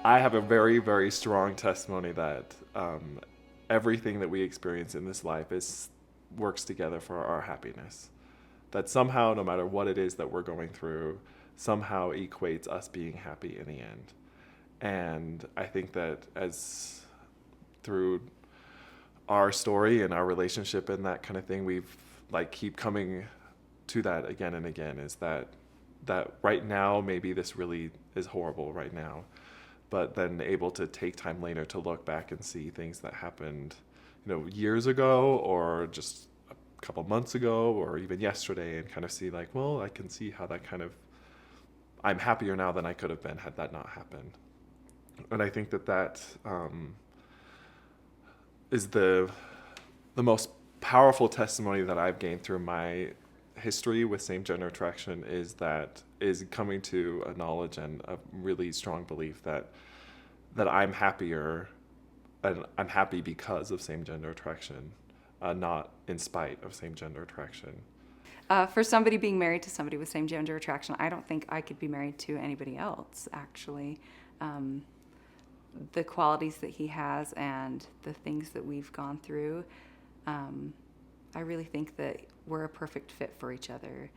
I have a very, very strong testimony that everything that we experience in this life is works together for our happiness. That somehow, no matter what it is that we're going through, somehow equates us being happy in the end. And I think that as through our story and our relationship and that kind of thing, we've like keep coming to that again and again, is that right now maybe this really is horrible right now, but then able to take time later to look back and see things that happened, years ago or just a couple months ago or even yesterday, and kind of see like, well, I can see how that kind of, I'm happier now than I could have been had that not happened. And I think that is the most powerful testimony that I've gained through my history with same gender attraction, is coming to a knowledge and a really strong belief that I'm happier, and I'm happy because of same gender attraction, not in spite of same gender attraction. For somebody being married to somebody with same gender attraction, I don't think I could be married to anybody else, actually. The qualities that he has and the things that we've gone through, I really think that we're a perfect fit for each other.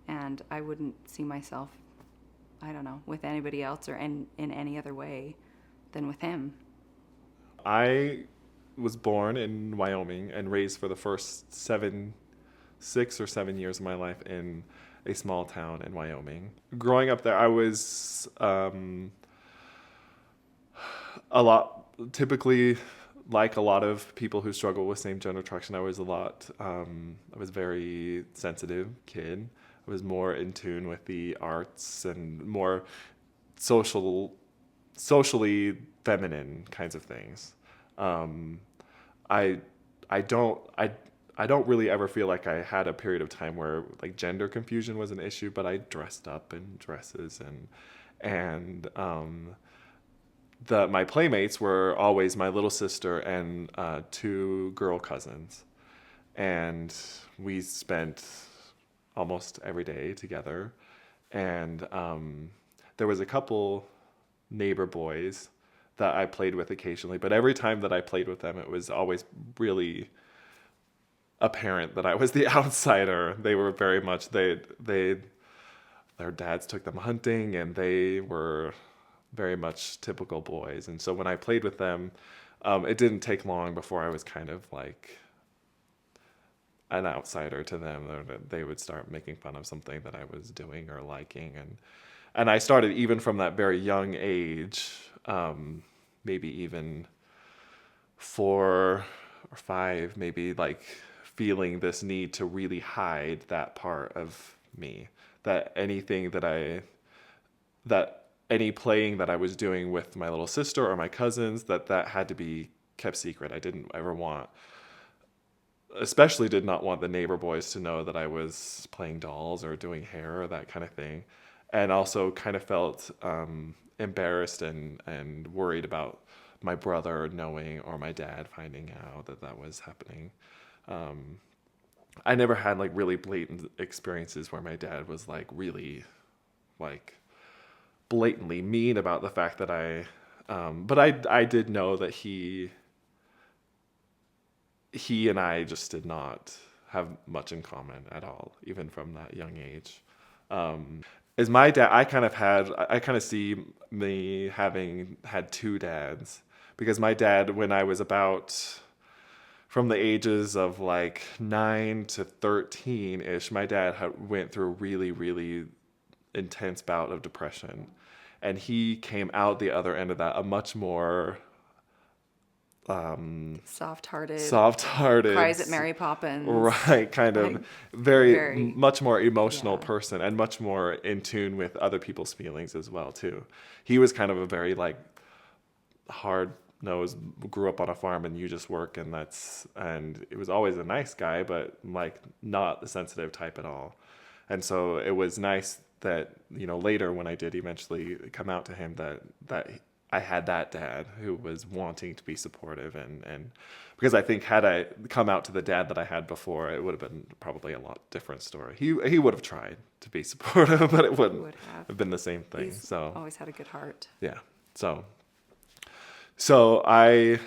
And I wouldn't see myself, I don't know, with anybody else or in any other way than with him. I was born in Wyoming and raised for the first 6 or 7 years of my life in a small town in Wyoming. Growing up there, I was typically, like a lot of people who struggle with same gender attraction, I was very sensitive kid. I was more in tune with the arts and more socially feminine kinds of things. I I don't I I don't really ever feel like I had a period of time where like gender confusion was an issue, but I dressed up in dresses, and my playmates were always my little sister and two girl cousins, and we spent almost every day together. And there was a couple neighbor boys that I played with occasionally, but every time that I played with them, it was always really apparent that I was the outsider. They were very much their dads took them hunting, and they were very much typical boys. And so when I played with them, it didn't take long before I was kind of like an outsider to them. They would start making fun of something that I was doing or liking, and I started even from that very young age, maybe even 4 or 5, maybe like feeling this need to really hide that part of me, that any playing that I was doing with my little sister or my cousins, that had to be kept secret. I didn't ever especially did not want the neighbor boys to know that I was playing dolls or doing hair or that kind of thing. And also kind of felt embarrassed and worried about my brother knowing or my dad finding out that was happening. I never had like really blatant experiences where my dad was like really like blatantly mean about the fact that but I did know that he and I just did not have much in common at all, even from that young age. Is my dad, I kind of see me having had two dads, because my dad, when I was about from the ages of like 9 to 13-ish, my dad went through a really, really intense bout of depression. And he came out the other end of that a much more Soft-hearted, soft-hearted, cries at Mary Poppins. right, kind of Like, very much more emotional yeah. person, and much more in tune with other people's feelings as well too. He was kind of a very like hard nosed, grew up on a farm and you just work, and it was always a nice guy, but like not the sensitive type at all. And so it was nice that later when I did eventually come out to him, that I had that dad who was wanting to be supportive, and because I think had I come out to the dad that I had before, it would have been probably a lot different story. He would have tried to be supportive, but it wouldn't would have been the same thing. He's So always had a good heart. yeah, so I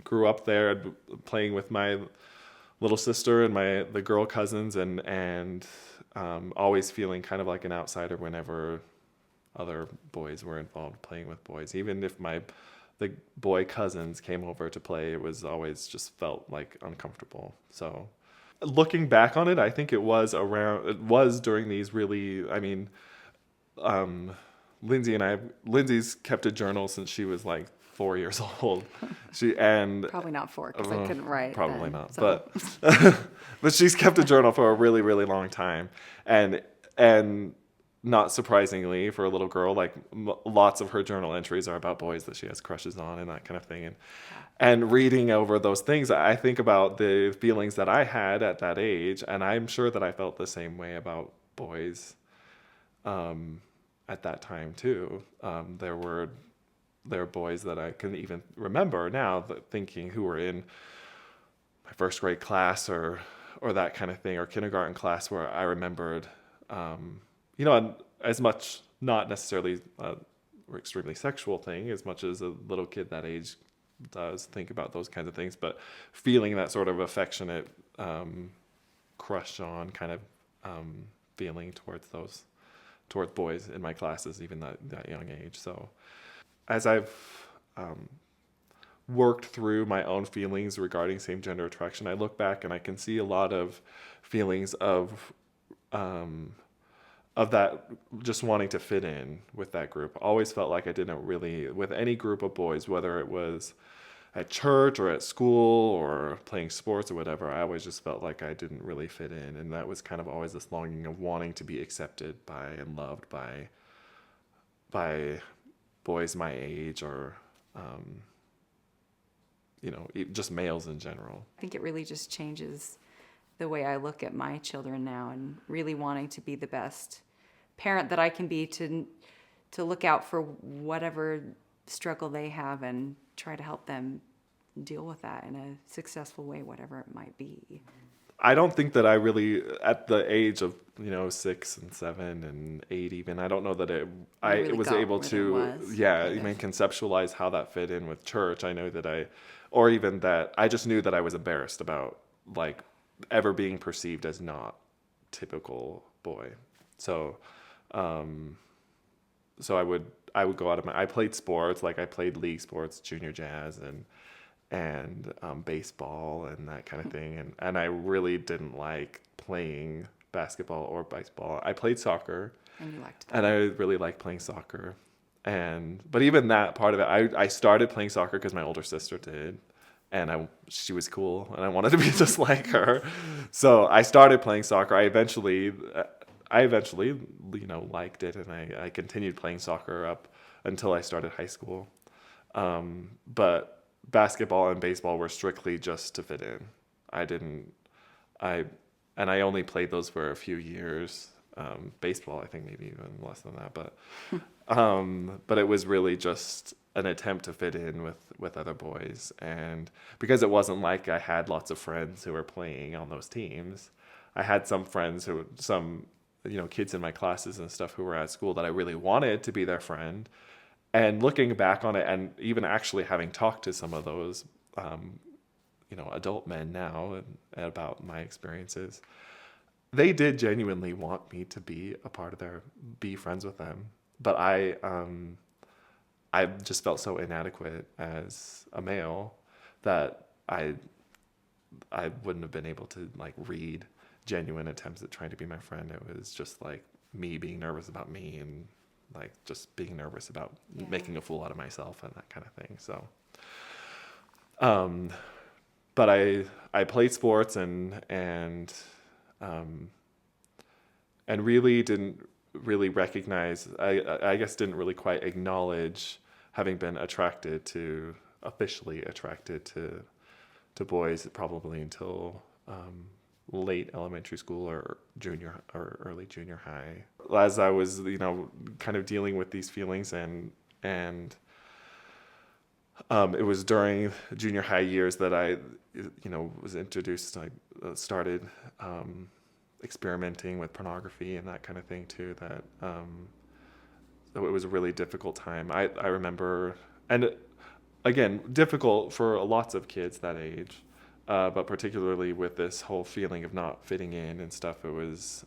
grew up there playing with my little sister and the girl cousins, and always feeling kind of like an outsider whenever other boys were involved playing with boys. Even if the boy cousins came over to play, it was always just felt like uncomfortable. So looking back on it, I think it was during these really, I mean, Lindsay's kept a journal since she was like 4 years old. Probably not 4 because I couldn't write. Probably then, not, so. but she's kept a journal for a really, really long time, and not surprisingly for a little girl, like lots of her journal entries are about boys that she has crushes on and that kind of thing. And reading over those things, I think about the feelings that I had at that age, and I'm sure that I felt the same way about boys at that time too. There were boys that I can even remember now thinking who were in my first grade class or that kind of thing, or kindergarten class, where I remembered, as much, not necessarily or extremely sexual thing, as much as a little kid that age does think about those kinds of things, but feeling that sort of affectionate crush on kind of feeling towards boys in my classes, even that young age. So as I've worked through my own feelings regarding same-gender attraction, I look back and I can see a lot of feelings of that, just wanting to fit in with that group. Always felt like I didn't really, with any group of boys, whether it was at church or at school or playing sports or whatever, I always just felt like I didn't really fit in. And that was kind of always this longing of wanting to be accepted by and loved by boys my age, or just males in general. I think it really just changes the way I look at my children now, and really wanting to be the best parent that I can be, to look out for whatever struggle they have and try to help them deal with that in a successful way, whatever it might be. I don't think that I really, at the age of 6 and 7 and 8 even, I don't know that I really was got able to conceptualize how that fit in with church. I know that or even that I just knew that I was embarrassed about like ever being perceived as not typical boy. So I would go out of I played sports, like I played league sports, junior jazz and baseball and that kind of thing. And I really didn't like playing basketball or baseball. I played soccer. And you liked that. And I really liked playing soccer. But even that part of it, I started playing soccer because my older sister did. And she was cool, and I wanted to be just like her. So I started playing soccer. I eventually liked it, and I continued playing soccer up until I started high school. But basketball and baseball were strictly just to fit in. I only played those for a few years. Baseball, I think maybe even less than that, but it was really just an attempt to fit in with other boys. And because it wasn't like I had lots of friends who were playing on those teams, I had some friends kids in my classes and stuff who were at school that I really wanted to be their friend. And looking back on it, and even actually having talked to some of those, adult men now and about my experiences, they did genuinely want me to be a part of be friends with them. But I just felt so inadequate as a male that I wouldn't have been able to like read genuine attempts at trying to be my friend. It was just like me being nervous about me and like just being nervous about making a fool out of myself and that kind of thing. So, but I played sports and really didn't really recognize, I guess didn't really quite acknowledge having been officially attracted to boys probably until late elementary school or junior or early junior high. As I was, kind of dealing with these feelings and it was during junior high years that I, was introduced. I started experimenting with pornography and that kind of thing too. That so it was a really difficult time. I remember, and again, difficult for lots of kids that age, but particularly with this whole feeling of not fitting in and stuff. It was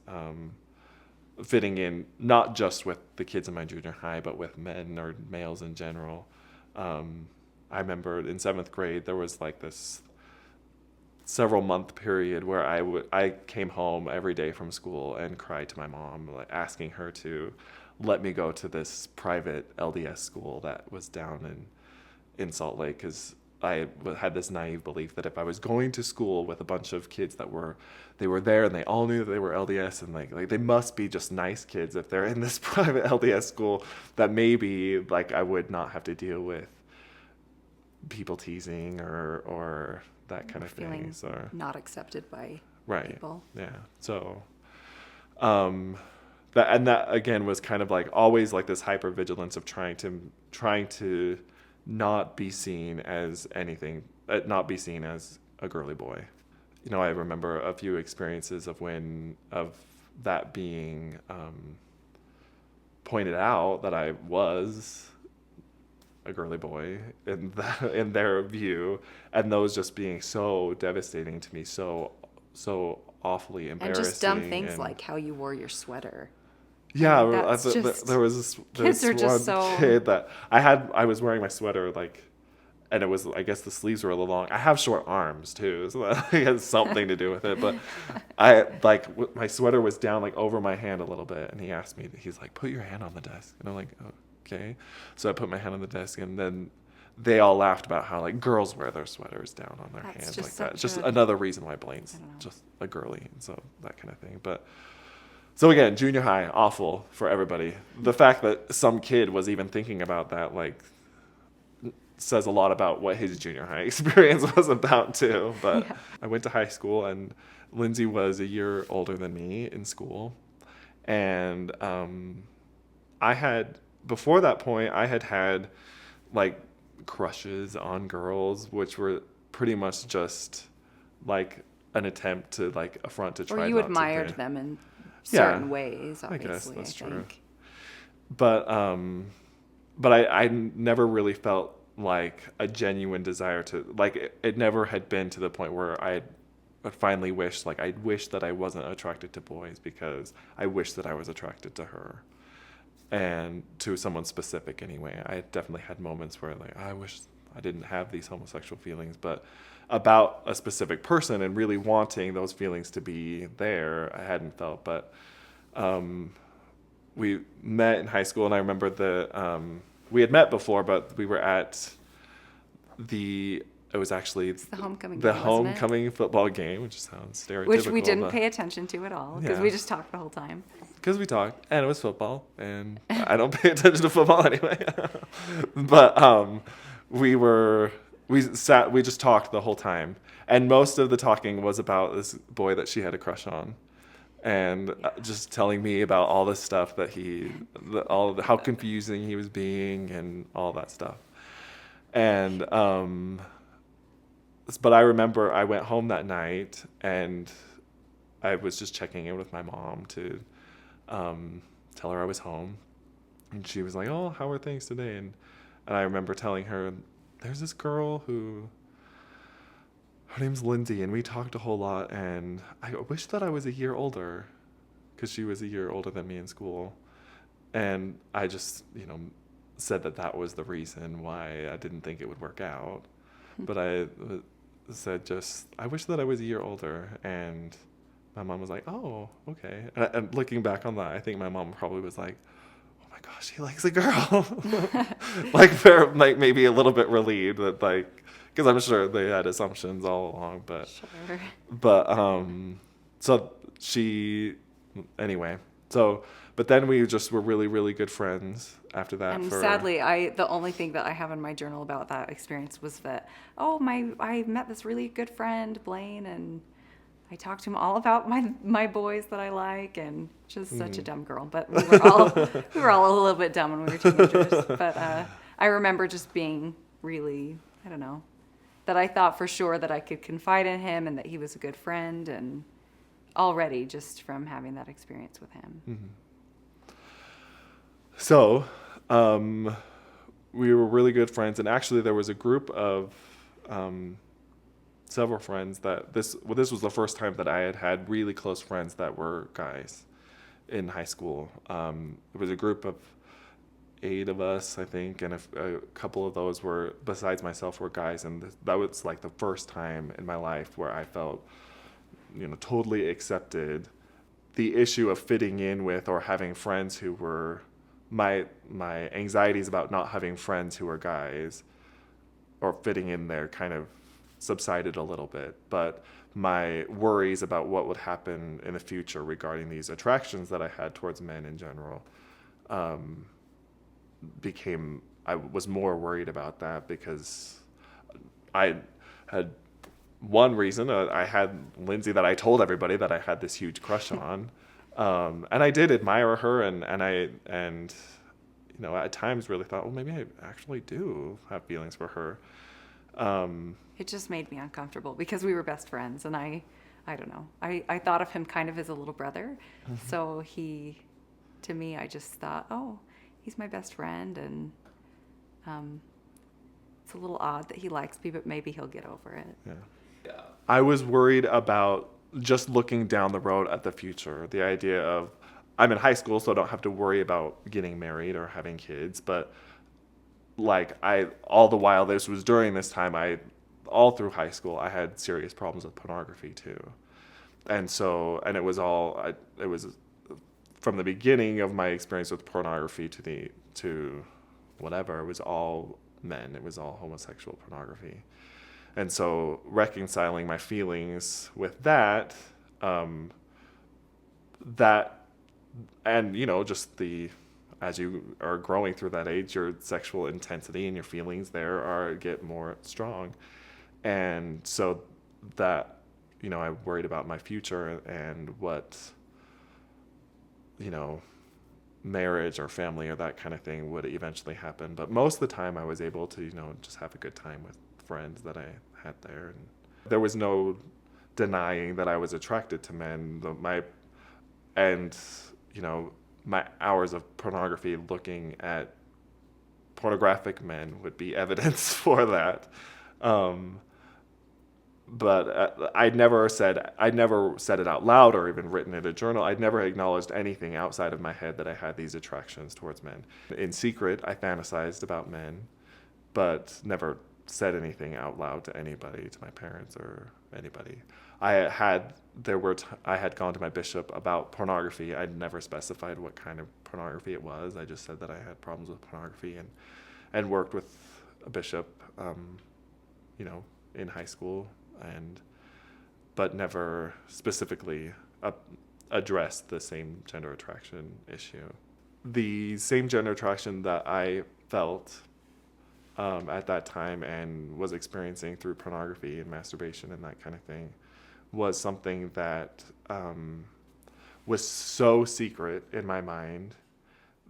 fitting in not just with the kids in my junior high, but with men or males in general. I remember in 7th grade, there was like this several month period where I came home every day from school and cried to my mom, like asking her to let me go to this private LDS school that was down in Salt Lake, because I had this naive belief that if I was going to school with a bunch of kids that were there and they all knew that they were LDS, and like they must be just nice kids if they're in this private LDS school, that maybe like I would not have to deal with people teasing or that kind of thing. So not accepted by people. Yeah. So that again was kind of like always like this hypervigilance of trying to not be seen as anything, not be seen as a girly boy. I remember a few experiences of that being pointed out that I was a girly boy in their view, and those just being so devastating to me, so awfully embarrassing. And just dumb things like how you wore your sweater. Yeah, there was kids are just one kid that I was wearing my sweater like, and it was, I guess the sleeves were a little long. I have short arms too, so that has something to do with it. But my sweater was down like over my hand a little bit, and he asked me, he's like, put your hand on the desk, and I'm like, oh, okay. So I put my hand on the desk, and then they all laughed about how like girls wear their sweaters down on their hands like that. It's just another reason why Blaine's just a girly, and so that kind of thing. But so again, junior high, awful for everybody. The fact that some kid was even thinking about that, like, says a lot about what his junior high experience was about too. But yeah. I went to high school, and Lindsay was a year older than me in school. And before that point, I had like crushes on girls, which were pretty much just like an attempt to like affront to try. Or you admired them in certain ways, obviously. I guess that's true. But I never really felt like a genuine desire to, like, it never had been to the point where I finally wished, like, I wish that I wasn't attracted to boys, because I wish that I was attracted to her, and to someone specific anyway. I definitely had moments where, like, I wish I didn't have these homosexual feelings, but about a specific person and really wanting those feelings to be there, I hadn't felt. But we met in high school, and I remember we had met before, but we were at the homecoming football game, which sounds stereotypical. Which we didn't pay attention to at all, because we just talked the whole time. Because we talked, and it was football, and I don't pay attention to football anyway. But we just talked the whole time, and most of the talking was about this boy that she had a crush on, and just telling me about all this stuff that how confusing he was being and all that stuff. And but I remember I went home that night, and I was just checking in with my mom to tell her I was home, and she was like, "Oh, how are things today?" And I remember telling her, "There's this girl her name's Lindsay, and we talked a whole lot, and I wish that I was a year older," because she was a year older than me in school. And I just, said that was the reason why I didn't think it would work out. But I said I wish that I was a year older. And my mom was like, "Oh, okay." And looking back on that, I think my mom probably was like, "Oh my gosh, he likes a girl." like maybe a little bit relieved that, like, because I'm sure they had assumptions all along. But sure. So she, anyway, but then we just were really, really good friends after that. And sadly, the only thing that I have in my journal about that experience was that, I met this really good friend, Blaine, and I talked to him all about my boys that I like, and just such a dumb girl. But we were all a little bit dumb when we were teenagers. But I remember just being really, I don't know, that I thought for sure that I could confide in him and that he was a good friend, and already just from having that experience with him. So, we were really good friends, and actually there was a group of several friends that this was the first time that I had really close friends that were guys in high school. There was a group of 8 of us, I think, and a couple of those were, besides myself, were guys, and that was like the first time in my life where I felt, totally accepted. The issue of fitting in with or having friends who were my anxieties about not having friends who were guys or fitting in there kind of subsided a little bit, but my worries about what would happen in the future regarding these attractions that I had towards men in general I was more worried about that because I had one reason. I had Lindsay that I told everybody that I had this huge crush on, and I did admire her, and at times really thought, well, maybe I actually do have feelings for her. It just made me uncomfortable because we were best friends, and I don't know. I thought of him kind of as a little brother. So to me, I just thought, oh, he's my best friend, and it's a little odd that he likes me, but maybe he'll get over it. Yeah. I was worried about just looking down the road at the future. The idea of, I'm in high school, so I don't have to worry about getting married or having kids, but all the while this was during this time, all through high school, I had serious problems with pornography too. And so, and it was from the beginning of my experience with pornography to whatever, it was all men, it was all homosexual pornography. And so reconciling my feelings with that, and just as you are growing through that age, your sexual intensity and your feelings get more strong. And so that, I worried about my future and what, marriage or family or that kind of thing would eventually happen. But most of the time I was able to, just have a good time with friends that I had there. And there was no denying that I was attracted to men. My hours of pornography looking at pornographic men would be evidence for that. But I'd never said it out loud or even written in a journal. I'd never acknowledged anything outside of my head that I had these attractions towards men. In secret, I fantasized about men, but never said anything out loud to anybody, to my parents or anybody. I had gone to my bishop about pornography. I'd never specified what kind of pornography it was. I just said that I had problems with pornography and worked with a bishop, in high school, but never specifically addressed the same gender attraction issue. The same gender attraction that I felt at that time and was experiencing through pornography and masturbation and that kind of thing was something that was so secret in my mind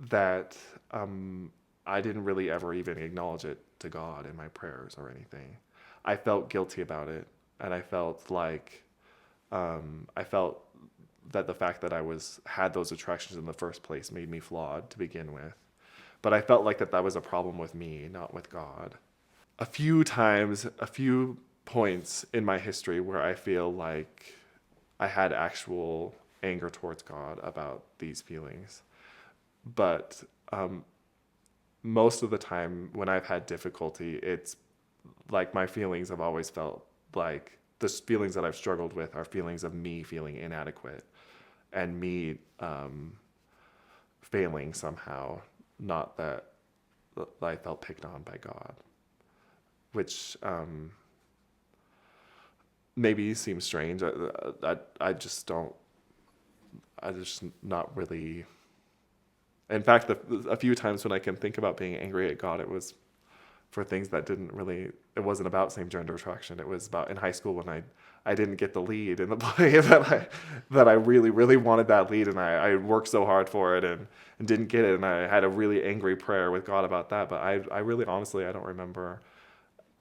that I didn't really ever even acknowledge it to God in my prayers or anything. I felt guilty about it, and I felt that the fact that I had those attractions in the first place made me flawed to begin with. But I felt like that was a problem with me, not with God. A few points in my history where I feel like I had actual anger towards God about these feelings. But most of the time when I've had difficulty, it's like my feelings have always felt like the feelings that I've struggled with are feelings of me feeling inadequate and me failing somehow, not that I felt picked on by God, which maybe seems strange. I just not really. In fact, a few times when I can think about being angry at God, it was for things that it wasn't about same-gender attraction. It was about in high school when I didn't get the lead in the play that I really, really wanted that lead, and I worked so hard for it and didn't get it, and I had a really angry prayer with God about that. But I really, honestly, I don't remember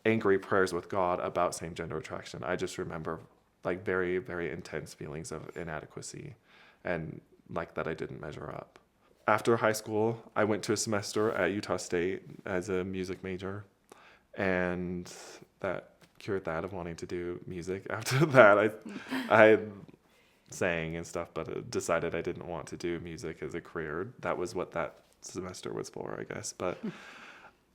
angry prayers with God about same-gender attraction. I just remember like very, very intense feelings of inadequacy and like that I didn't measure up. After high school, I went to a semester at Utah State as a music major, and that cured that of wanting to do music. After that, I sang and stuff, but decided I didn't want to do music as a career. That was what that semester was for, I guess. But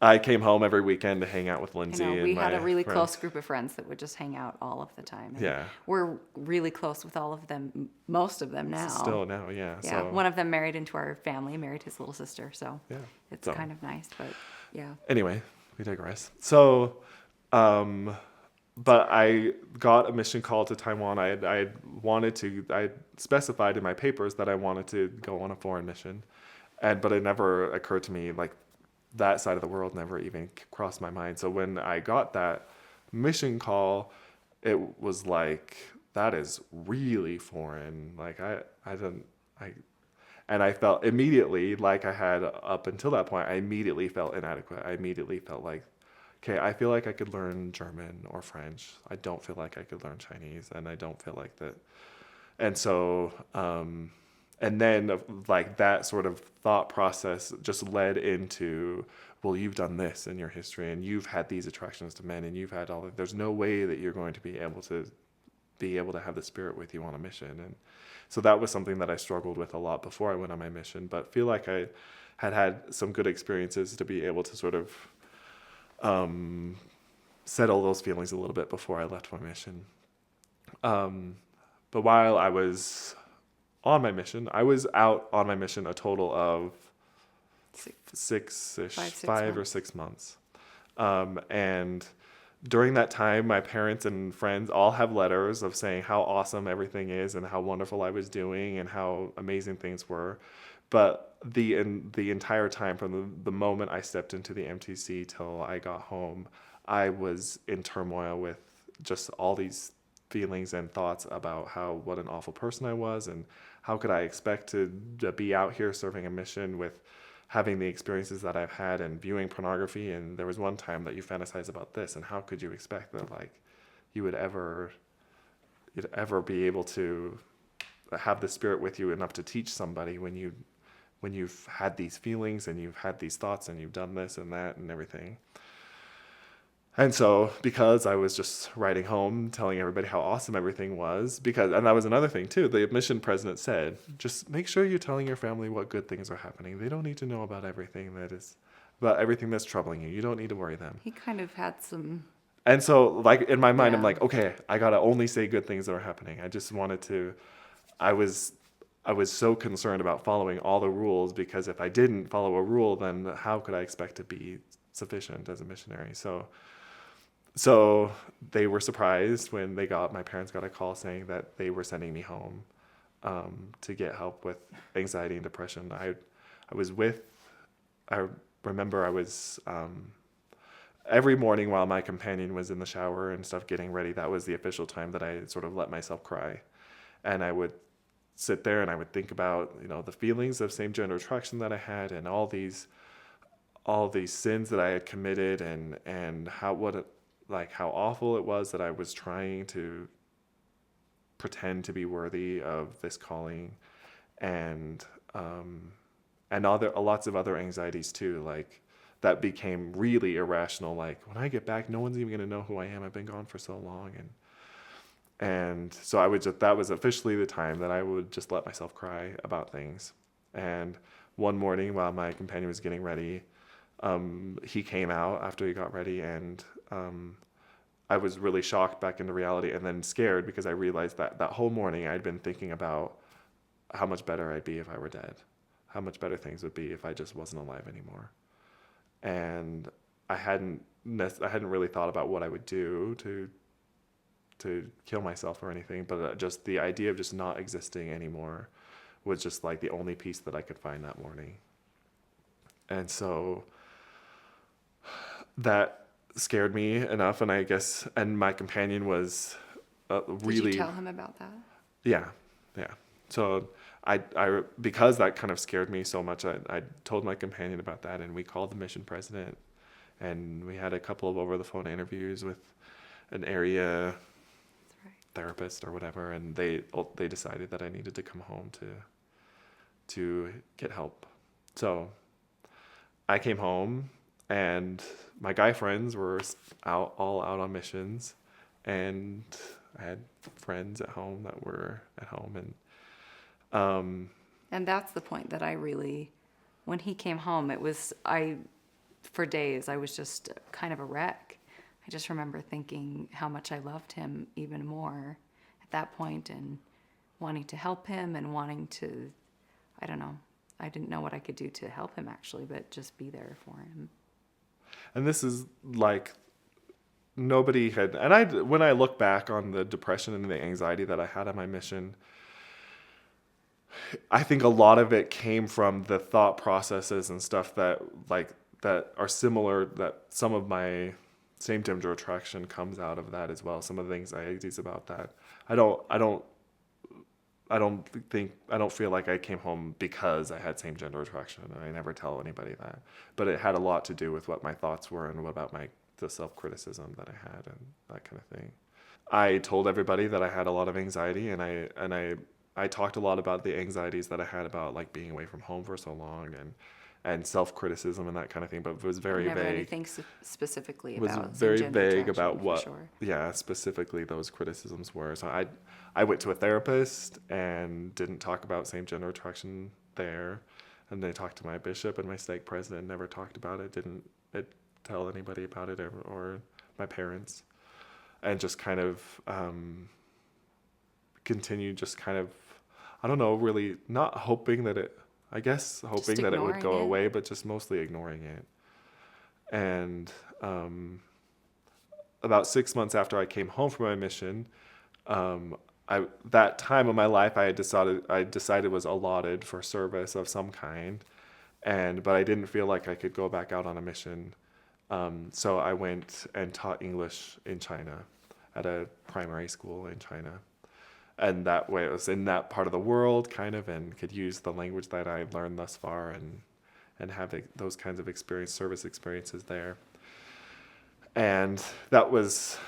I came home every weekend to hang out with Lindsay. I know, and we had my a really friends. close group of friends that would just hang out all of the time. And Yeah. we're really close with all of them, most of them now. Still now, yeah. Yeah, So, one of them married into our family, married his little sister, so yeah. it's So, kind of nice, but yeah. anyway, we digress. So, but I got a mission call to Taiwan. I specified in my papers that I wanted to go on a foreign mission, but it never occurred to me, like that side of the world never even crossed my mind. So when I got that mission call, it was like, that is really foreign. Like I felt immediately, like I had up until that point, I immediately felt inadequate. I immediately felt like, okay, I feel like I could learn German or French. I don't feel like I could learn Chinese, and I don't feel like that. And so, and then like that sort of thought process just led into, well, you've done this in your history, and you've had these attractions to men, and you've had all there's no way that you're going to be able to have the Spirit with you on a mission. And so that was something that I struggled with a lot before I went on my mission, but feel like I had some good experiences to be able to sort of settle those feelings a little bit before I left my mission. But while I was on my mission, I was out on my mission a total of 5 or 6 months. And during that time, my parents and friends all have letters of saying how awesome everything is and how wonderful I was doing and how amazing things were. But the entire time, from the moment I stepped into the MTC till I got home, I was in turmoil with just all these feelings and thoughts about what an awful person I was, and how could I expect to be out here serving a mission with having the experiences that I've had and viewing pornography. And there was one time that you fantasize about this, and how could you expect that like you'd ever be able to have the Spirit with you enough to teach somebody when you've had these feelings and you've had these thoughts and you've done this and that and everything. And so, because I was just writing home, telling everybody how awesome everything was, and that was another thing too, the mission president said, just make sure you're telling your family what good things are happening. They don't need to know about everything that's troubling you. You don't need to worry them. He kind of had some... And so, like, in my mind, Yeah. I'm like, okay, I gotta only say good things that are happening. I just wanted to, I was so concerned about following all the rules, because if I didn't follow a rule, then how could I expect to be sufficient as a missionary? So they were surprised when my parents got a call saying that they were sending me home to get help with anxiety and depression. I remember I was, every morning while my companion was in the shower and stuff getting ready, that was the official time that I sort of let myself cry. And I would sit there and I would think about, the feelings of same-gender attraction that I had, and all these sins that I had committed, and how awful it was that I was trying to pretend to be worthy of this calling, and lots of other anxieties too, like that became really irrational. Like, when I get back, no one's even going to know who I am. I've been gone for so long. And so that was officially the time that I would just let myself cry about things. And one morning while my companion was getting ready, he came out after he got ready, and I was really shocked back into reality, and then scared, because I realized that whole morning I'd been thinking about how much better I'd be if I were dead, how much better things would be if I just wasn't alive anymore. And I hadn't really thought about what I would do to kill myself or anything, but just the idea of just not existing anymore was just like the only peace that I could find that morning. And so that scared me enough, and I guess, and my companion was really. Did you tell him about that? Yeah, yeah. So I because that kind of scared me so much, I told my companion about that, and we called the mission president, and we had a couple of over the phone interviews with an area That's right. therapist or whatever, and they decided that I needed to come home to get help. So I came home, and my guy friends were all out on missions, and I had friends at home that were at home, And that's the point that I really, when he came home, for days, I was just kind of a wreck. I just remember thinking how much I loved him even more at that point, and wanting to help him and wanting to, I don't know. I didn't know what I could do to help him actually, but just be there for him. and this is like nobody had. And when I look back on the depression and the anxiety that I had on my mission, I think a lot of it came from the thought processes and stuff that are similar, that some of my same gender attraction comes out of that as well. Some of the anxieties about that. I don't feel like I came home because I had same gender attraction, and I never tell anybody that. But it had a lot to do with what my thoughts were and about the self-criticism that I had and that kind of thing. I told everybody that I had a lot of anxiety, and I talked a lot about the anxieties that I had about like being away from home for so long, and self-criticism and that kind of thing, but it was very Never vague. anything specifically It was about very same-gender vague attraction, about for what, sure. yeah, specifically those criticisms were. So I went to a therapist and didn't talk about same-gender attraction there, and I talked to my bishop and my stake president, never talked about it, didn't tell anybody about it, or my parents, and just kind of continued just kind of, I don't know, really not hoping that it, I guess hoping that it would go away, but just mostly ignoring it. And about 6 months after I came home from my mission, that time of my life I decided was allotted for service of some kind, but I didn't feel like I could go back out on a mission. So I went and taught English in China at a primary school in China. And that way it was in that part of the world kind of, and could use the language that I've learned thus far and have those kinds of service experiences there. And that was,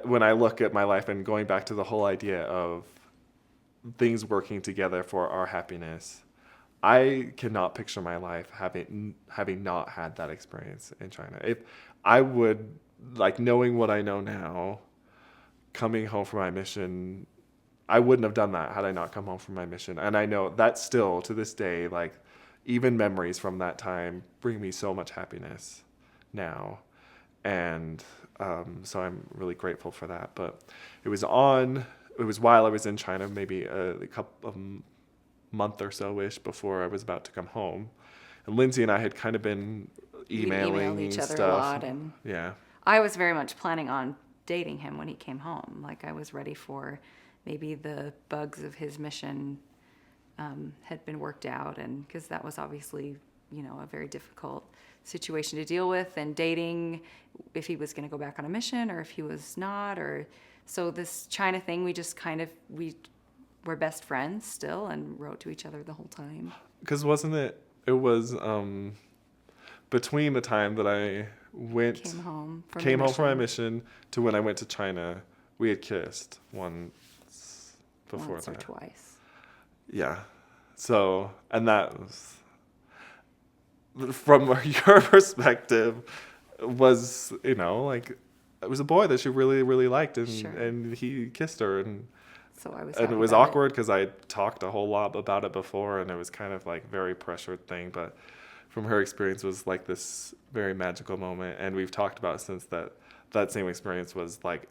when I look at my life and going back to the whole idea of things working together for our happiness, I cannot picture my life having not had that experience in China. If I would, like, knowing what I know now, coming home from my mission, I wouldn't have done that had I not come home from my mission. And I know that still, to this day, like, even memories from that time bring me so much happiness now. And so I'm really grateful for that. But it was while I was in China, maybe a couple of month or so-ish before I was about to come home. And Lindsay and I had kind of been emailing each other stuff. a lot, and yeah. I was very much planning on dating him when he came home. Like, I was ready for maybe the bugs of his mission had been worked out, and because that was obviously, a very difficult situation to deal with, and dating, if he was going to go back on a mission or if he was not, or so this China thing, we were best friends still and wrote to each other the whole time. Because it was between the time that I came home from my mission to when I went to China, we had kissed once before that. Once or twice. Yeah. So, and that was, from your perspective, was, like, it was a boy that she really, really liked, and Sure. and he kissed her, and So I was and it was awkward because I talked a whole lot about it before, and it was kind of like very pressured thing, but from her experience was like this very magical moment, and we've talked about since that same experience was like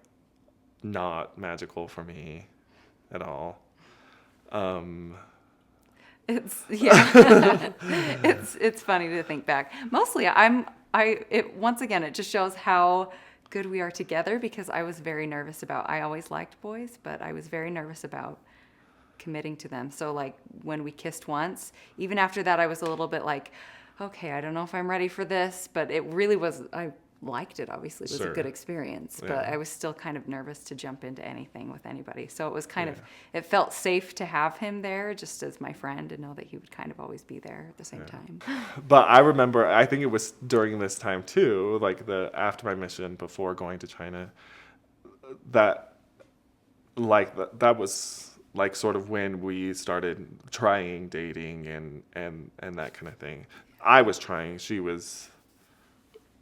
not magical for me at all. It's it's funny to think back. Mostly once again, it just shows how good we are together, because I was very nervous I always liked boys, but I was very nervous about committing to them. So, like, when we kissed once, even after that, I was a little bit like, okay, I don't know if I'm ready for this, but it really was, I liked it, obviously. It was Sure. a good experience, but Yeah. I was still kind of nervous to jump into anything with anybody. So it was kind of, Yeah. it felt safe to have him there just as my friend and know that he would kind of always be there at the same time. But I remember, I think it was during this time too, like after my mission, before going to China, that that was like sort of when we started trying dating and that kind of thing. I was trying, she was,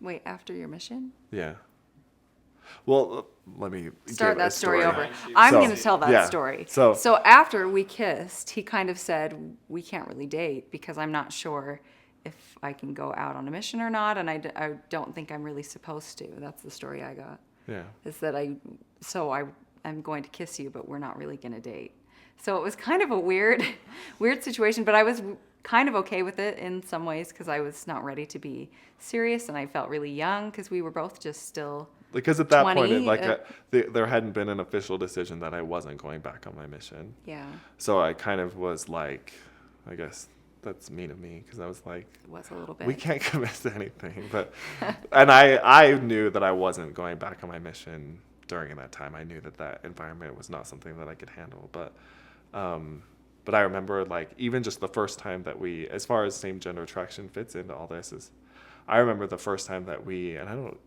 Wait, after your mission? yeah. Well, let me Start give that a story over. I'm So, going to tell that yeah. story. So- after we kissed, he kind of said, we can't really date because I'm not sure if I can go out on a mission or not, and I don't think I'm really supposed to. That's the story I got. Yeah. Is that I'm going to kiss you, but we're not really going to date. So it was kind of a weird situation, but I was kind of okay with it in some ways because I was not ready to be serious, and I felt really young because we were both just still Because at that 20, point, there hadn't been an official decision that I wasn't going back on my mission. yeah, So I kind of was like, I guess that's mean of me, because I was like, it was a little bit. we can't commit to anything. But and I knew that I wasn't going back on my mission during that time. I knew that environment was not something that I could handle. But I remember, like, even just the first time that we, as far as same gender attraction fits into all this, is I remember the first time that we, and I don't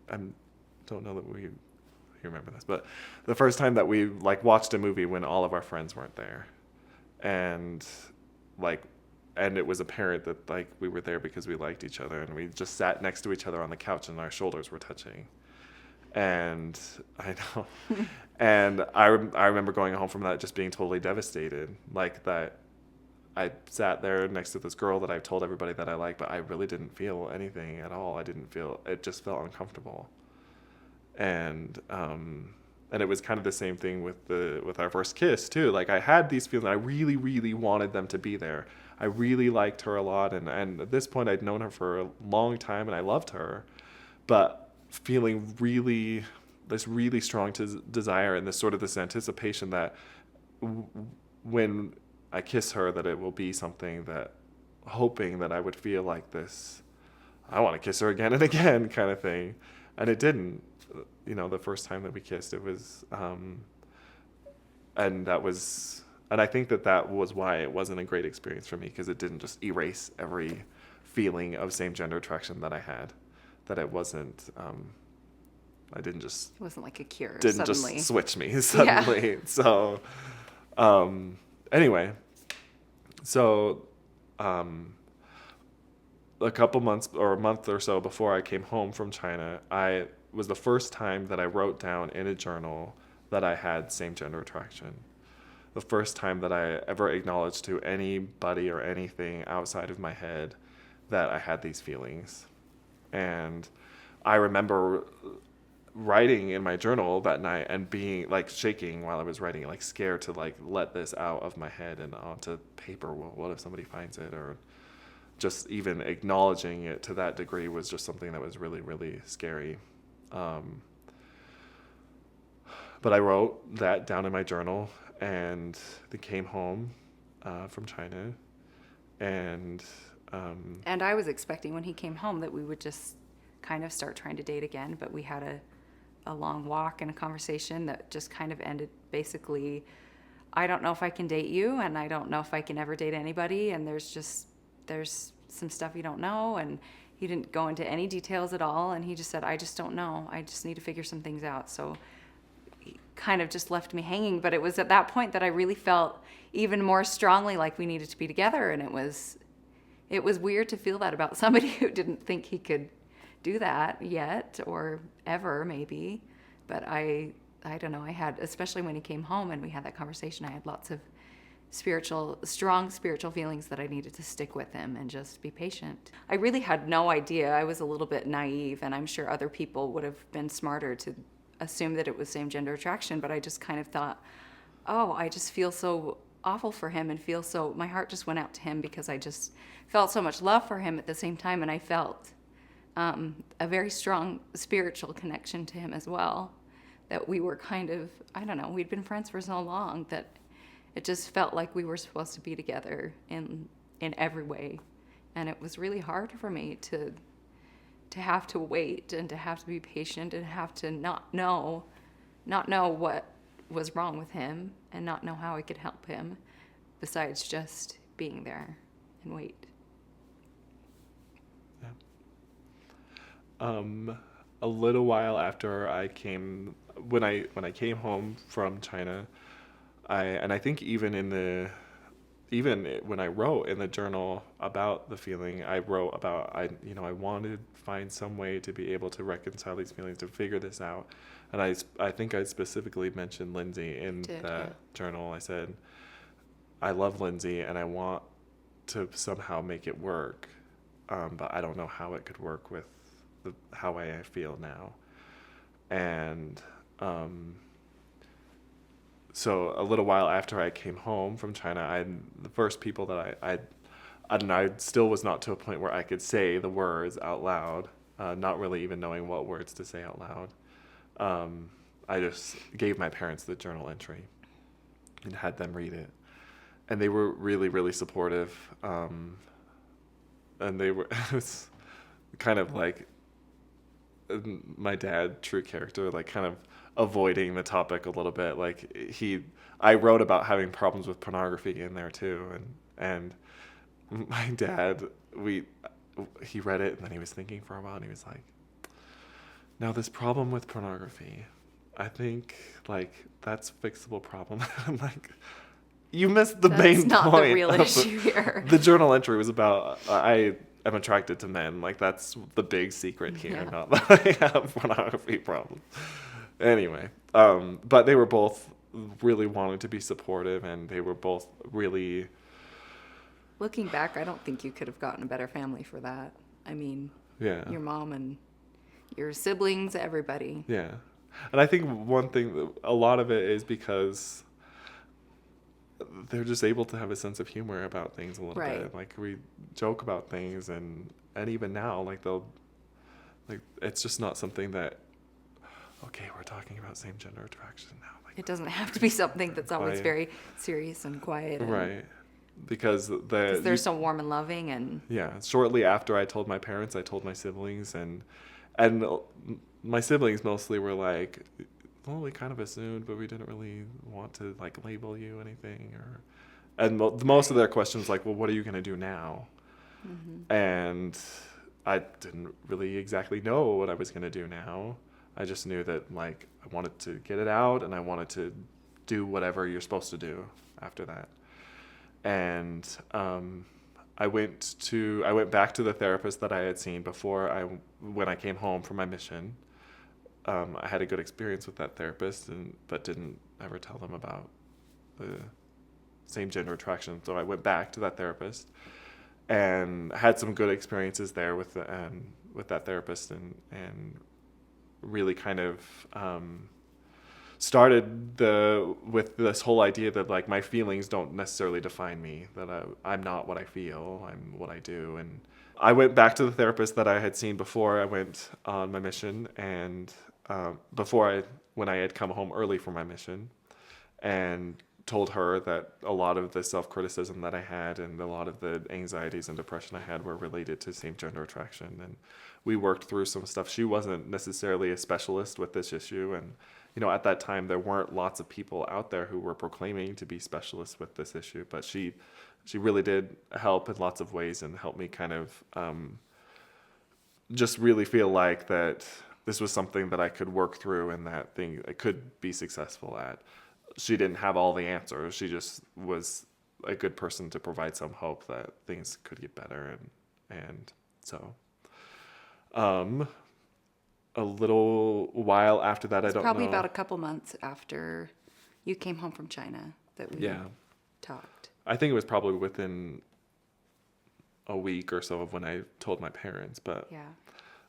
know that you remember this, but the first time that we like watched a movie when all of our friends weren't there, and it was apparent that like we were there because we liked each other, and we just sat next to each other on the couch and our shoulders were touching. And I know, and I remember going home from that just being totally devastated, like that I sat there next to this girl that I've told everybody that I like, but I really didn't feel anything at all. It just felt uncomfortable. And it was kind of the same thing with our first kiss too. Like I had these feelings. I really, really wanted them to be there. I really liked her a lot, and at this point I'd known her for a long time and I loved her, but feeling this really strong desire and this anticipation that when I kiss her, that it will be something that, hoping that I would feel like this, I want to kiss her again and again kind of thing. And it didn't. The first time that we kissed, it was, and I think that was why it wasn't a great experience for me, because it didn't just erase every feeling of same gender attraction that I had. That it wasn't, I didn't just. It wasn't like a cure. Didn't suddenly. just switch me suddenly. Yeah. So, anyway, so, a couple months or a month or so before I came home from China, was the first time that I wrote down in a journal that I had same gender attraction. The first time that I ever acknowledged to anybody or anything outside of my head that I had these feelings. And I remember writing in my journal that night and being like shaking while I was writing, like scared to like let this out of my head and onto paper. Well, what if somebody finds it? Or just even acknowledging it to that degree was just something that was really, really scary. But I wrote that down in my journal and then came home from China. And I was expecting when he came home that we would just kind of start trying to date again, but we had a long walk and a conversation that just kind of ended basically, I don't know if I can date you, and I don't know if I can ever date anybody, and there's some stuff you don't know, and he didn't go into any details at all, and he just said, I just don't know. I just need to figure some things out. So he kind of just left me hanging, but it was at that point that I really felt even more strongly like we needed to be together, and it was weird to feel that about somebody who didn't think he could do that yet or ever maybe. But I don't know, I had, especially when he came home and we had that conversation, I had lots of strong spiritual feelings that I needed to stick with him and just be patient. I really had no idea. I was a little bit naive, and I'm sure other people would have been smarter to assume that it was same gender attraction, but I just kind of thought, oh, I just feel so awful for him and my heart just went out to him because I just felt so much love for him at the same time, and I felt a very strong spiritual connection to him as well, that we were kind of, I don't know, we'd been friends for so long that it just felt like we were supposed to be together in every way. And it was really hard for me to have to wait and to have to be patient and have to not know what was wrong with him and not know how I could help him besides just being there and wait. Yeah. A little while after when I came home from China, I think even when I wrote in the journal about the feeling, I wrote about I wanted to find some way to be able to reconcile these feelings, to figure this out. And I think I specifically mentioned Lindsay in that journal. I said, I love Lindsay and I want to somehow make it work, but I don't know how it could work with how I feel now. And so a little while after I came home from China, the first people that I still was not to a point where I could say the words out loud, not really even knowing what words to say out loud. I just gave my parents the journal entry and had them read it. And they were really, really supportive. And it was kind of like my dad, true character, like kind of avoiding the topic a little bit. Like I wrote about having problems with pornography in there too. And my dad, he read it and then he was thinking for a while and he was like, now this problem with pornography, I think like that's a fixable problem. I'm like, you missed the main point. That's not the real issue here. The journal entry was about I am attracted to men. Like that's the big secret here, not that I have pornography problems. Anyway, but they were both really wanting to be supportive, and they were both really. Looking back, I don't think you could have gotten a better family for that. I mean, your mom and your siblings, everybody. Yeah, and I think one thing, a lot of it is because they're just able to have a sense of humor about things a little bit. Like we joke about things, and even now, like it's just not something that. Okay, we're talking about same-gender attraction now. Like, it doesn't have to be something that's always very serious and quiet. Right. Because they're so warm and loving. And yeah, shortly after I told my parents, I told my siblings, and my siblings mostly were like, well, we kind of assumed, but we didn't really want to like label you anything. And most of their questions like, well, what are you going to do now? Mm-hmm. And I didn't really exactly know what I was going to do now. I just knew that like I wanted to get it out and I wanted to do whatever you're supposed to do after that. And I went back to the therapist that I had seen before when I came home from my mission. I had a good experience with that therapist, but didn't ever tell them about the same gender attraction. So I went back to that therapist and had some good experiences there with that therapist and really kind of started with this whole idea that like my feelings don't necessarily define me, that I'm not what I feel, I'm what I do. And I went back to the therapist that I had seen before I went on my mission, and when I had come home early from my mission, and told her that a lot of the self-criticism that I had and a lot of the anxieties and depression I had were related to same-gender attraction. And we worked through some stuff. She wasn't necessarily a specialist with this issue. And, at that time, there weren't lots of people out there who were proclaiming to be specialists with this issue. But she really did help in lots of ways and helped me kind of just really feel like that this was something that I could work through and that thing I could be successful at. She didn't have all the answers. She just was a good person to provide some hope that things could get better. And so a little while after that, I don't know. Probably about a couple months after you came home from China that we talked. I think it was probably within a week or so of when I told my parents. But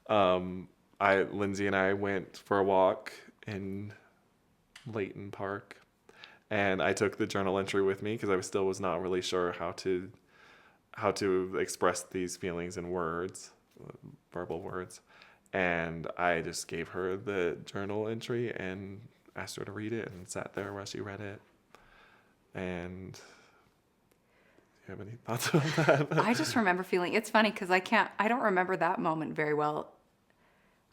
Lindsay and I went for a walk in Layton Park. And I took the journal entry with me because I was not really sure how to express these feelings in words, verbal words. And I just gave her the journal entry and asked her to read it and sat there while she read it. And do you have any thoughts on that? I just remember feeling, it's funny because I don't remember that moment very well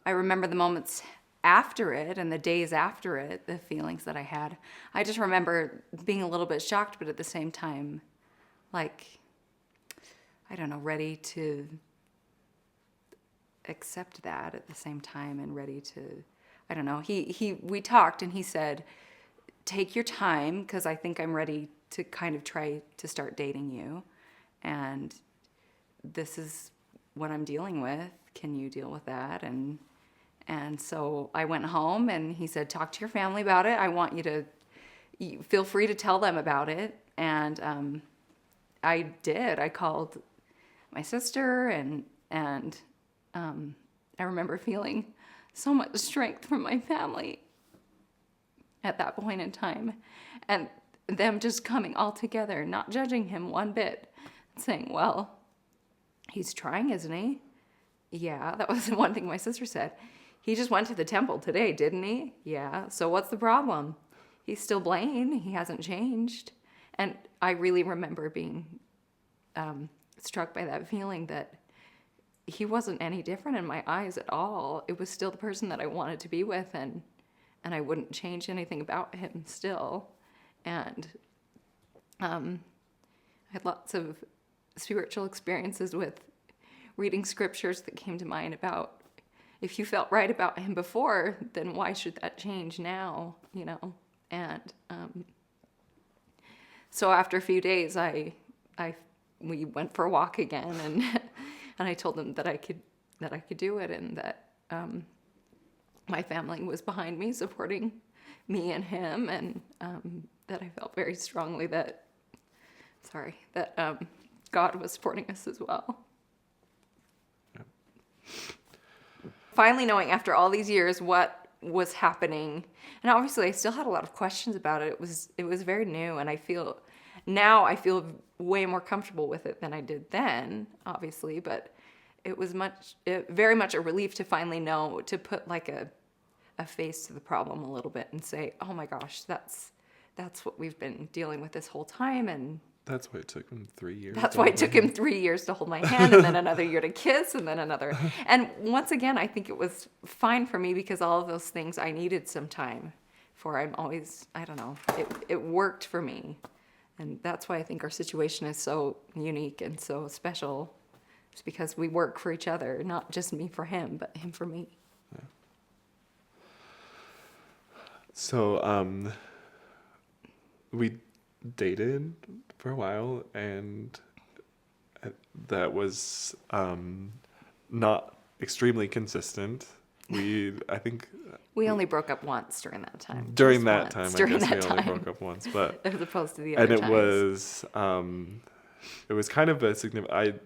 I remember the moments after it and the days after it, the feelings that I had. I just remember being a little bit shocked, but at the same time, like, I don't know, ready to accept that at the same time, and ready to, I don't know. We talked, and he said, take your time, because I think I'm ready to kind of try to start dating you. And this is what I'm dealing with. Can you deal with that? And so I went home, and he said, talk to your family about it. I want you to feel free to tell them about it. And I did. I called my sister, and I remember feeling so much strength from my family at that point in time, and them just coming all together, not judging him one bit, saying, well, he's trying, isn't he? Yeah, that was the one thing my sister said. He just went to the temple today, didn't he? Yeah, so what's the problem? He's still Blaine. He hasn't changed. And I really remember being struck by that feeling that he wasn't any different in my eyes at all. It was still the person that I wanted to be with, and I wouldn't change anything about him still. And I had lots of spiritual experiences with reading scriptures that came to mind about, if you felt right about him before, then why should that change now, you know? And so after a few days, we went for a walk again, and and I told him that I could do it, and that my family was behind me, supporting me and him, and that I felt very strongly that God was supporting us as well. Yeah. Finally knowing after all these years what was happening, and obviously I still had a lot of questions about it. It was very new, and I feel way more comfortable with it than I did then, obviously, but it was very much a relief to finally know, to put like a face to the problem a little bit and say, oh my gosh, that's what we've been dealing with this whole time. And that's why it took him 3 years. That's why it took him 3 years to hold my hand, and then another year to kiss, and then another. And once again, I think it was fine for me, because all of those things I needed some time for. I don't know, it worked for me. And that's why I think our situation is so unique and so special. It's because we work for each other, not just me for him, but him for me. Yeah. So we dated for a while, and that was not extremely consistent. I think we only broke up once during that time. During that time, I guess we only broke up once, but as opposed to the other times. And it was kind of a significant.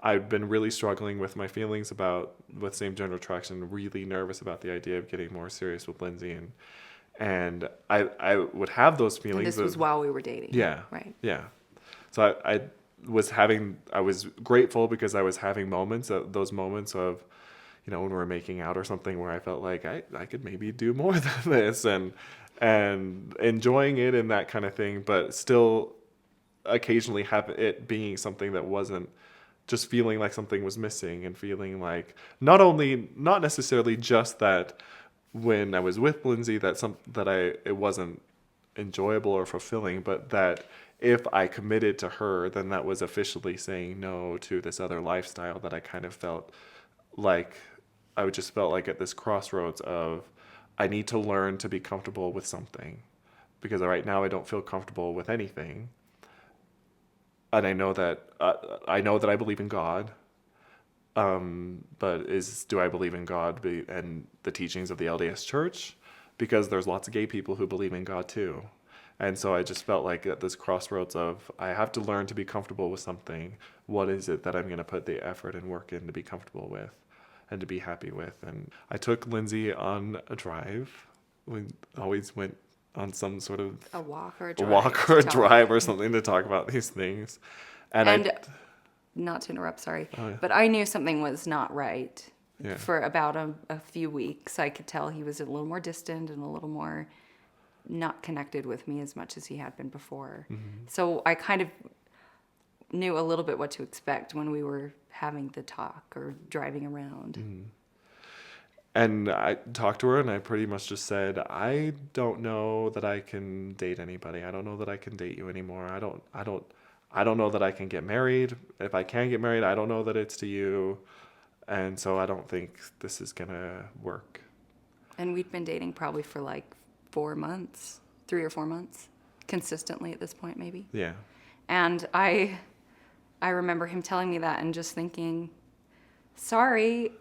I've been really struggling with my feelings with same gender attraction. Really nervous about the idea of getting more serious with Lindsay, and I would have those feelings. And this was while we were dating. Yeah. Right. Yeah. So I was grateful, because I was having those moments of, you know, when we were making out or something, where I felt like I could maybe do more than this, and enjoying it and that kind of thing, but still occasionally have it being something that wasn't, just feeling like something was missing, and feeling like not necessarily just that when I was with Lindsay it wasn't enjoyable or fulfilling, but that if I committed to her, then that was officially saying no to this other lifestyle that I kind of felt like I just felt like at this crossroads of, I need to learn to be comfortable with something, because right now I don't feel comfortable with anything. And I know that I believe in God, but do I believe in God and the teachings of the LDS Church? Because there's lots of gay people who believe in God too. And so I just felt like at this crossroads of, I have to learn to be comfortable with something. What is it that I'm going to put the effort and work in to be comfortable with and to be happy with? And I took Lindsay on a drive. We always went on some sort of a walk or a drive or something to talk about these things. And not to interrupt, sorry, oh, yeah. But I knew something was not right. Yeah. For about a few weeks. I could tell he was a little more distant and a little more not connected with me as much as he had been before. Mm-hmm. So I kind of knew a little bit what to expect when we were having the talk or driving around. And I talked to her, and I pretty much just said, I don't know that I can date anybody. I don't know that I can date you anymore. I don't know that I can get married. If I can get married, I don't know that it's to you. And so I don't think this is gonna work. And we'd been dating probably for like 4 months, 3 or 4 months, consistently at this point, maybe. Yeah. And I remember him telling me that and just thinking, sorry,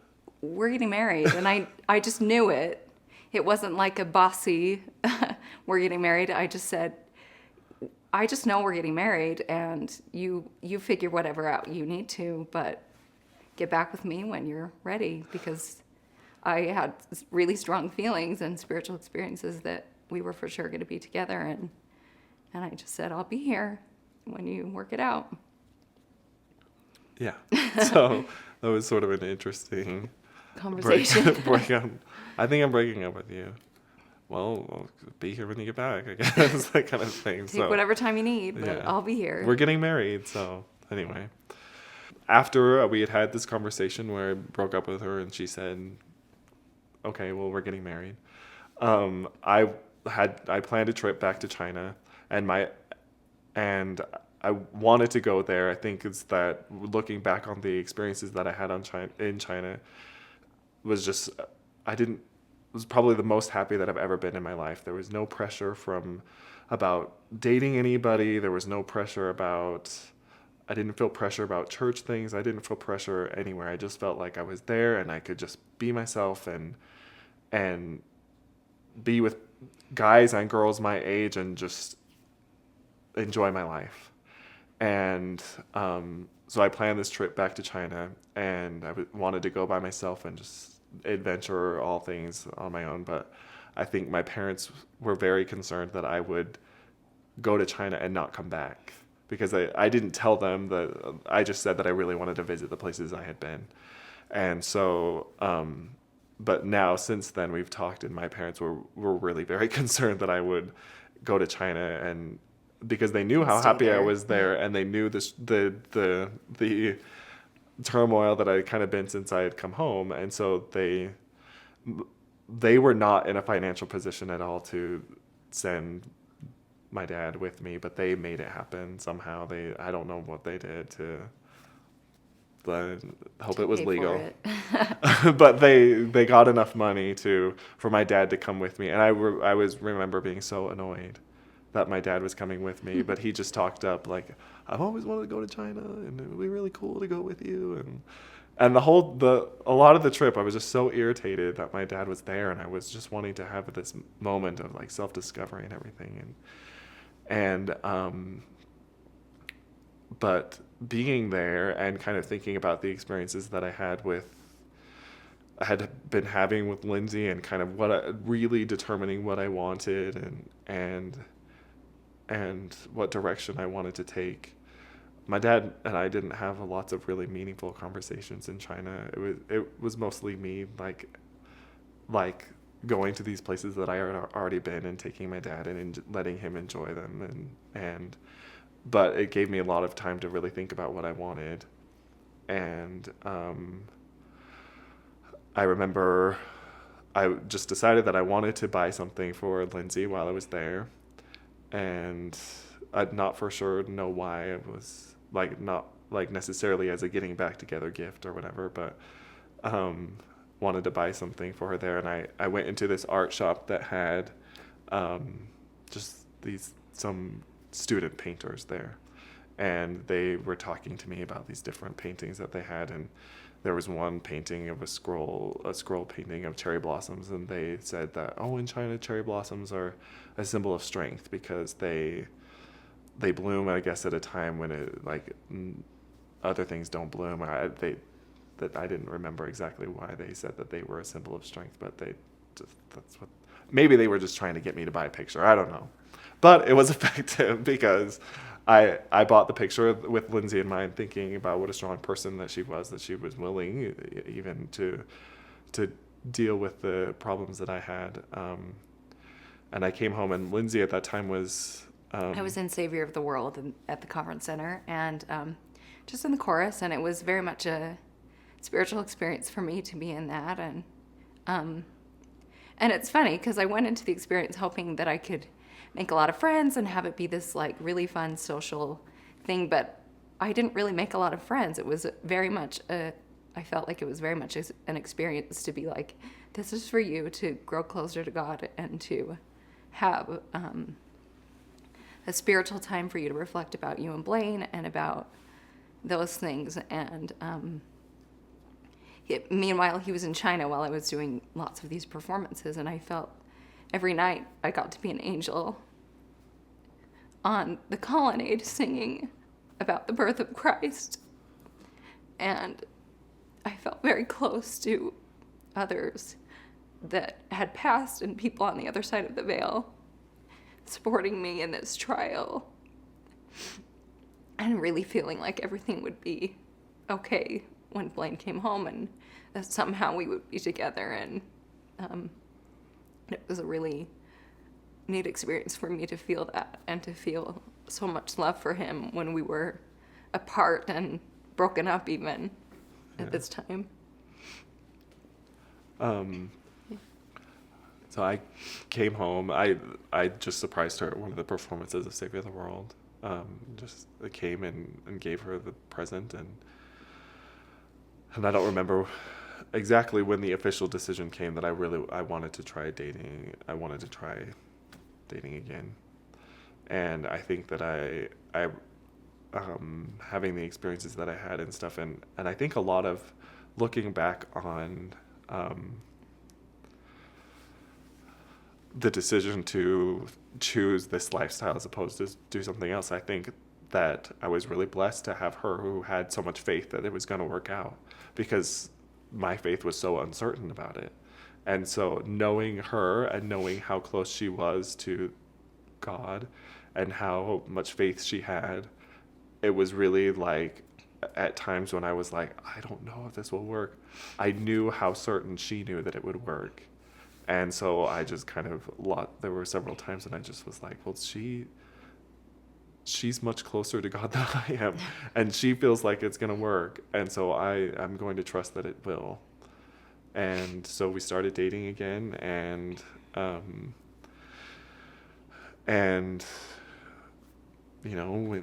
we're getting married. And I just knew it. It wasn't like a bossy, we're getting married. I just said, I just know we're getting married, and you figure whatever out you need to, but get back with me when you're ready, because I had really strong feelings and spiritual experiences that we were for sure going to be together. And I just said, I'll be here when you work it out. Yeah. So that was sort of an interesting Conversation. break on. I think I'm breaking up with you. Well, I'll be here when you get back, I guess. That kind of thing. Take whatever time you need, but Yeah. I'll be here. We're getting married, so anyway. After we had this conversation where I broke up with her and she said, okay, well, we're getting married. I planned a trip back to China, and I wanted to go there. I think it's that looking back on the experiences that I had in China was just, it was probably the most happy that I've ever been in my life. There was no pressure about dating anybody. There was no pressure I didn't feel pressure about church things. I didn't feel pressure anywhere. I just felt like I was there and I could just be myself and be with guys and girls my age and just enjoy my life. And so I planned this trip back to China, and I wanted to go by myself and just adventure all things on my own. But I think my parents were very concerned that I would go to China and not come back, because I didn't tell them that. I just said that I really wanted to visit the places I had been. And so, but now since then we've talked, and my parents were really very concerned that I would go to China, and because they knew how happy I was there, and they knew the turmoil that I had kind of been since I had come home. And so they were not in a financial position at all to send my dad with me, but they made it happen somehow. I don't know what they did to hope it was legal. But they got enough money for my dad to come with me. And I remember being so annoyed that my dad was coming with me, but he just talked up like, I've always wanted to go to China, and it would be really cool to go with you. And a lot of the trip, I was just so irritated that my dad was there, and I was just wanting to have this moment of like self-discovery and everything. But being there and kind of thinking about the experiences that I had been having with Lindsay, and kind of really determining what I wanted and what direction I wanted to take. My dad and I didn't have lots of really meaningful conversations in China. It was mostly me like going to these places that I had already been, and taking my dad and letting him enjoy them, but it gave me a lot of time to really think about what I wanted. And I remember I just decided that I wanted to buy something for Lindsay while I was there, and I'd not for sure know why. It was like not like necessarily as a getting back together gift or whatever, but wanted to buy something for her there. And I went into this art shop that had just some student painters there, and they were talking to me about these different paintings that they had. And there was one painting of a scroll painting of cherry blossoms, and they said that, in China, cherry blossoms are a symbol of strength, because they bloom, I guess, at a time when other things don't bloom. I didn't remember exactly why they said that they were a symbol of strength, but maybe they were just trying to get me to buy a picture. I don't know. But it was effective, because I bought the picture with Lindsay in mind, thinking about what a strong person that she was willing even to deal with the problems that I had. And I came home, and Lindsay at that time was I was in Savior of the World at the conference center, and just in the chorus, and it was very much a spiritual experience for me to be in that. And it's funny because I went into the experience hoping that I could make a lot of friends and have it be this like really fun social thing, but I didn't really make a lot of friends. It was very much I felt like it was very much an experience to be like, this is for you to grow closer to God and to have a spiritual time for you to reflect about you and Blaine and about those things. And meanwhile, he was in China while I was doing lots of these performances, and I felt every night I got to be an angel on the colonnade singing about the birth of Christ. And I felt very close to others that had passed and people on the other side of the veil supporting me in this trial, and really feeling like everything would be okay when Blaine came home and that somehow we would be together. And it was a really neat experience for me to feel that and to feel so much love for him when we were apart and broken up even at this time. So I came home. I just surprised her at one of the performances of Savior of the World. Just came and gave her the present, and I don't remember exactly when the official decision came that I wanted to try dating. I wanted to try dating again, and I think that I having the experiences that I had and stuff, and I think a lot of looking back on the decision to choose this lifestyle as opposed to do something else, I think that I was really blessed to have her who had so much faith that it was going to work out, because my faith was so uncertain about it. And so knowing her and knowing how close she was to God and how much faith she had, it was really like, at times when I was like, I don't know if this will work, I knew how certain she knew that it would work. And so I just kind of there were several times and I just was like, well, she's much closer to God than I am, and she feels like it's going to work. And so I'm going to trust that it will. And so we started dating again, and you know, we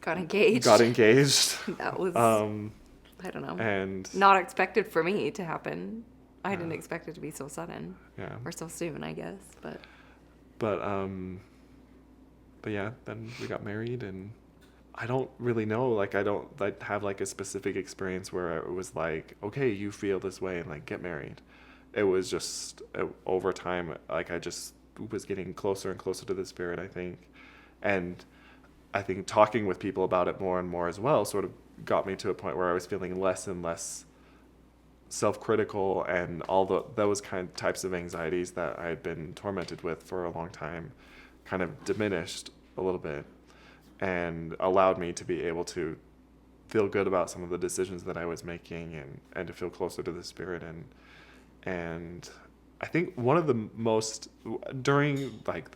got engaged. That was, I don't know, and not expected for me to happen. I didn't expect it to be so sudden. Yeah. Or so soon, I guess. But yeah, then we got married, and I don't really know, like, I don't like have like a specific experience where it was like, okay, you feel this way and like get married. It was just over time, like I just was getting closer and closer to the Spirit, I think. And I think talking with people about it more and more as well sort of got me to a point where I was feeling less and less self-critical, and all those types of anxieties that I had been tormented with for a long time kind of diminished a little bit, and allowed me to be able to feel good about some of the decisions that I was making, and to feel closer to the Spirit. And I think one of the most, during like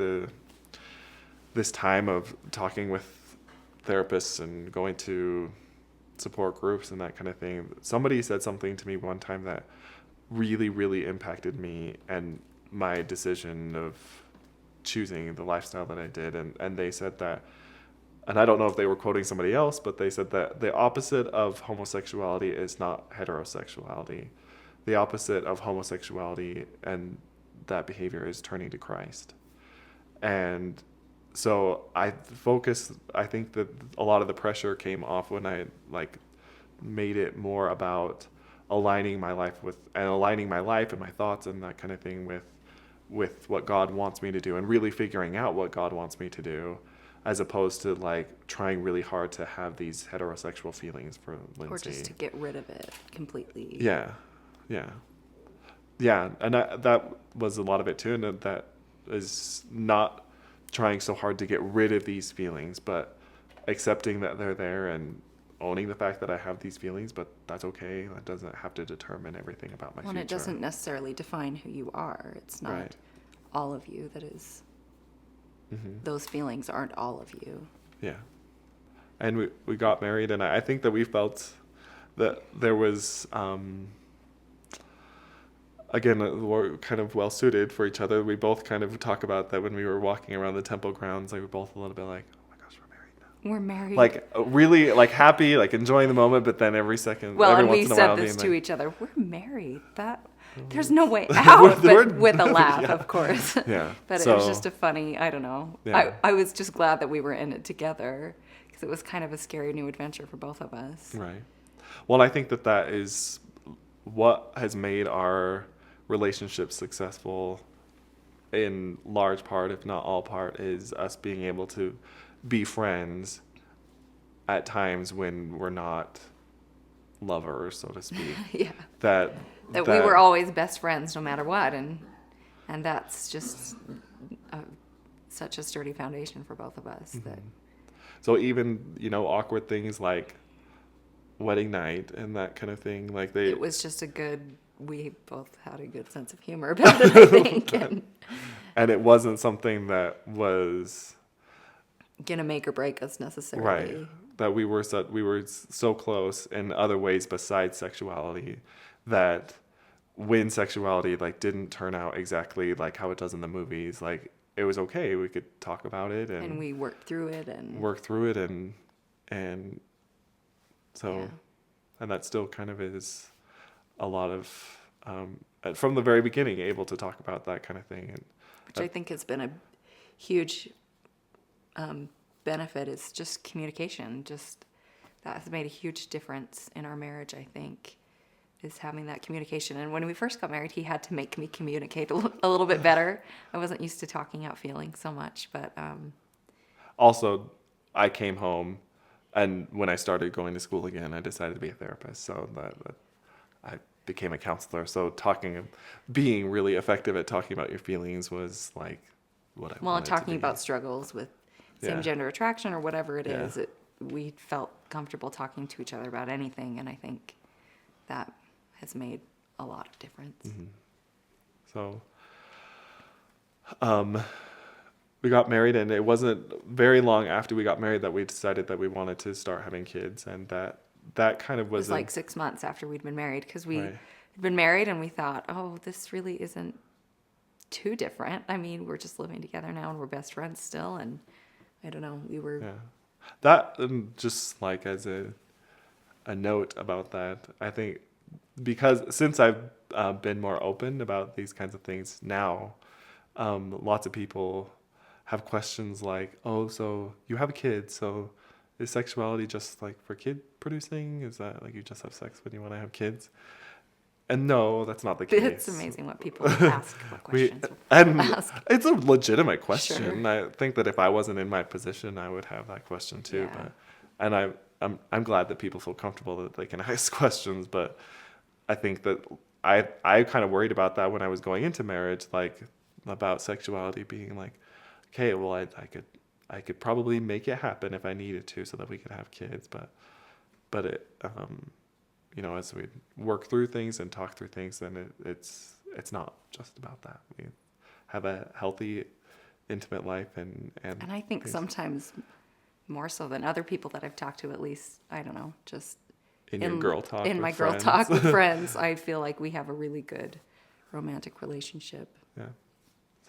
this time of talking with therapists and going to support groups and that kind of thing, somebody said something to me one time that really, really impacted me and my decision of choosing the lifestyle that I did. And they said that, and I don't know if they were quoting somebody else, but they said that the opposite of homosexuality is not heterosexuality. The opposite of homosexuality and that behavior is turning to Christ. And so I think that a lot of the pressure came off when I like made it more about aligning my life and my thoughts and that kind of thing with what God wants me to do, and really figuring out what God wants me to do, as opposed to like trying really hard to have these heterosexual feelings for Lindsay. Or just to get rid of it completely. Yeah. And that was a lot of it too, and that is not trying so hard to get rid of these feelings, but accepting that they're there and owning the fact that I have these feelings, but that's okay. That doesn't have to determine everything about my future. And it doesn't necessarily define who you are. It's not all of you that is those feelings aren't all of you. Yeah. And we got married, and I think that we felt that there was, again, we're kind of well suited for each other. We both kind of talk about that when we were walking around the temple grounds. Like, we're both a little bit like, oh my gosh, we're married now. We're married. Like, really, like, happy, like, enjoying the moment, but then every second, well, every and we once in a while, said this being to like, each other. We're married. There's no way out, but with a laugh, Yeah. of course. Yeah. But it So- was just a funny, I don't know. Yeah. I was just glad that we were in it together because it was kind of a scary new adventure for both of us. Right. Well, I think that is what has made our relationship successful in large part, if not all part, is us being able to be friends at times when we're not lovers, so to speak. Yeah. That We were always best friends no matter what. And that's just such a sturdy foundation for both of us. That So even, awkward things like wedding night and that kind of thing, like it was just we both had a good sense of humor about it, I think. and it wasn't something that was Gonna make or break us necessarily. right. That we were so close in other ways besides sexuality that when sexuality like didn't turn out exactly like how it does in the movies, like it was okay. We could talk about it And we worked through it and so Yeah. and that still kind of is a lot of from the very beginning able to talk about that kind of thing, and which I think has been a huge benefit is just communication. Just that has made a huge difference in our marriage, I think, is having that communication. And when we first got married, he had to make me communicate a little bit better. I wasn't used to talking out feelings so much, but also I came home, and when I started going to school again, I decided to be a therapist, so that I became a counselor. So being really effective at talking about your feelings was like what I well, and wanted talking to be. about struggles with Yeah. same-gender attraction or whatever it Yeah. is, we felt comfortable talking to each other about anything, and I think that has made a lot of difference. So, we got married, and it wasn't very long after we got married that we decided that we wanted to start having kids, and that kind of It was was like 6 months after we'd been married because we Right. had been married and we thought, oh, this really isn't too different. I mean, we're just living together now and we're best friends still. And I don't know, we were. Yeah. That, just like as a note about that, I think because since I've been more open about these kinds of things now, lots of people have questions like, oh, so you have a kid, so is sexuality just like for kid producing? Is that like you just have sex when you want to have kids? And no, that's not the case. It's amazing what people ask, what questions and people ask. it's a legitimate question. Sure. I think that if I wasn't in my position, I would have that question too. Yeah. And I'm glad that people feel comfortable that they can ask questions. But I think that I kind of worried about that when I was going into marriage, like about sexuality being like, okay, well I could probably make it happen if I needed to, so that we could have kids. But it as we work through things and talk through things, then it's not just about that. We have a healthy, intimate life, and And I think sometimes more so than other people that I've talked to, at least, I don't know, just in your girl talk in with my friends. girl talk with friends, I feel like we have a really good romantic relationship. Yeah.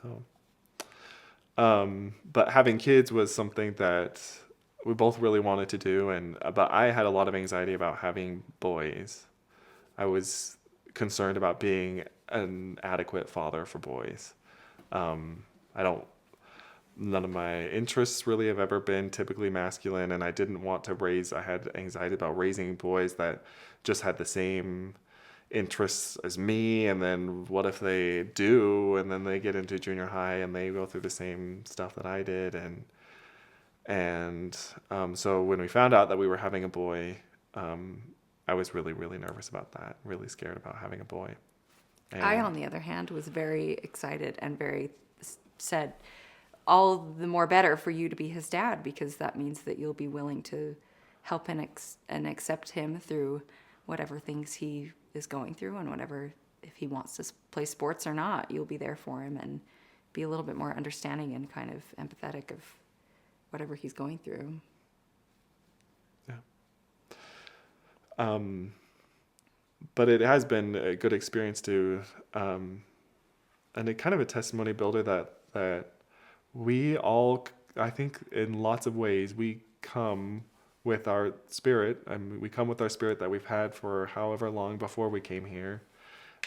So, but having kids was something that we both really wanted to do, but I had a lot of anxiety about having boys. I was concerned about being an adequate father for boys. None of my interests really have ever been typically masculine, and I didn't want to I had anxiety about raising boys that just had the same interests as me, and then what if they do, and then they get into junior high and they go through the same stuff that I did, and so when we found out that we were having a boy, I was really, really nervous about that, really scared about having a boy. And I, on the other hand, was very excited and said, all the more better for you to be his dad, because that means that you'll be willing to help and accept him through whatever things he is going through, and whatever, if he wants to play sports or not, you'll be there for him, and be a little bit more understanding and kind of empathetic of whatever he's going through. Yeah. But it has been a good experience to, and a kind of a testimony builder that we all, I think in lots of ways, we come with our spirit. I mean, we come with our spirit that we've had for however long before we came here.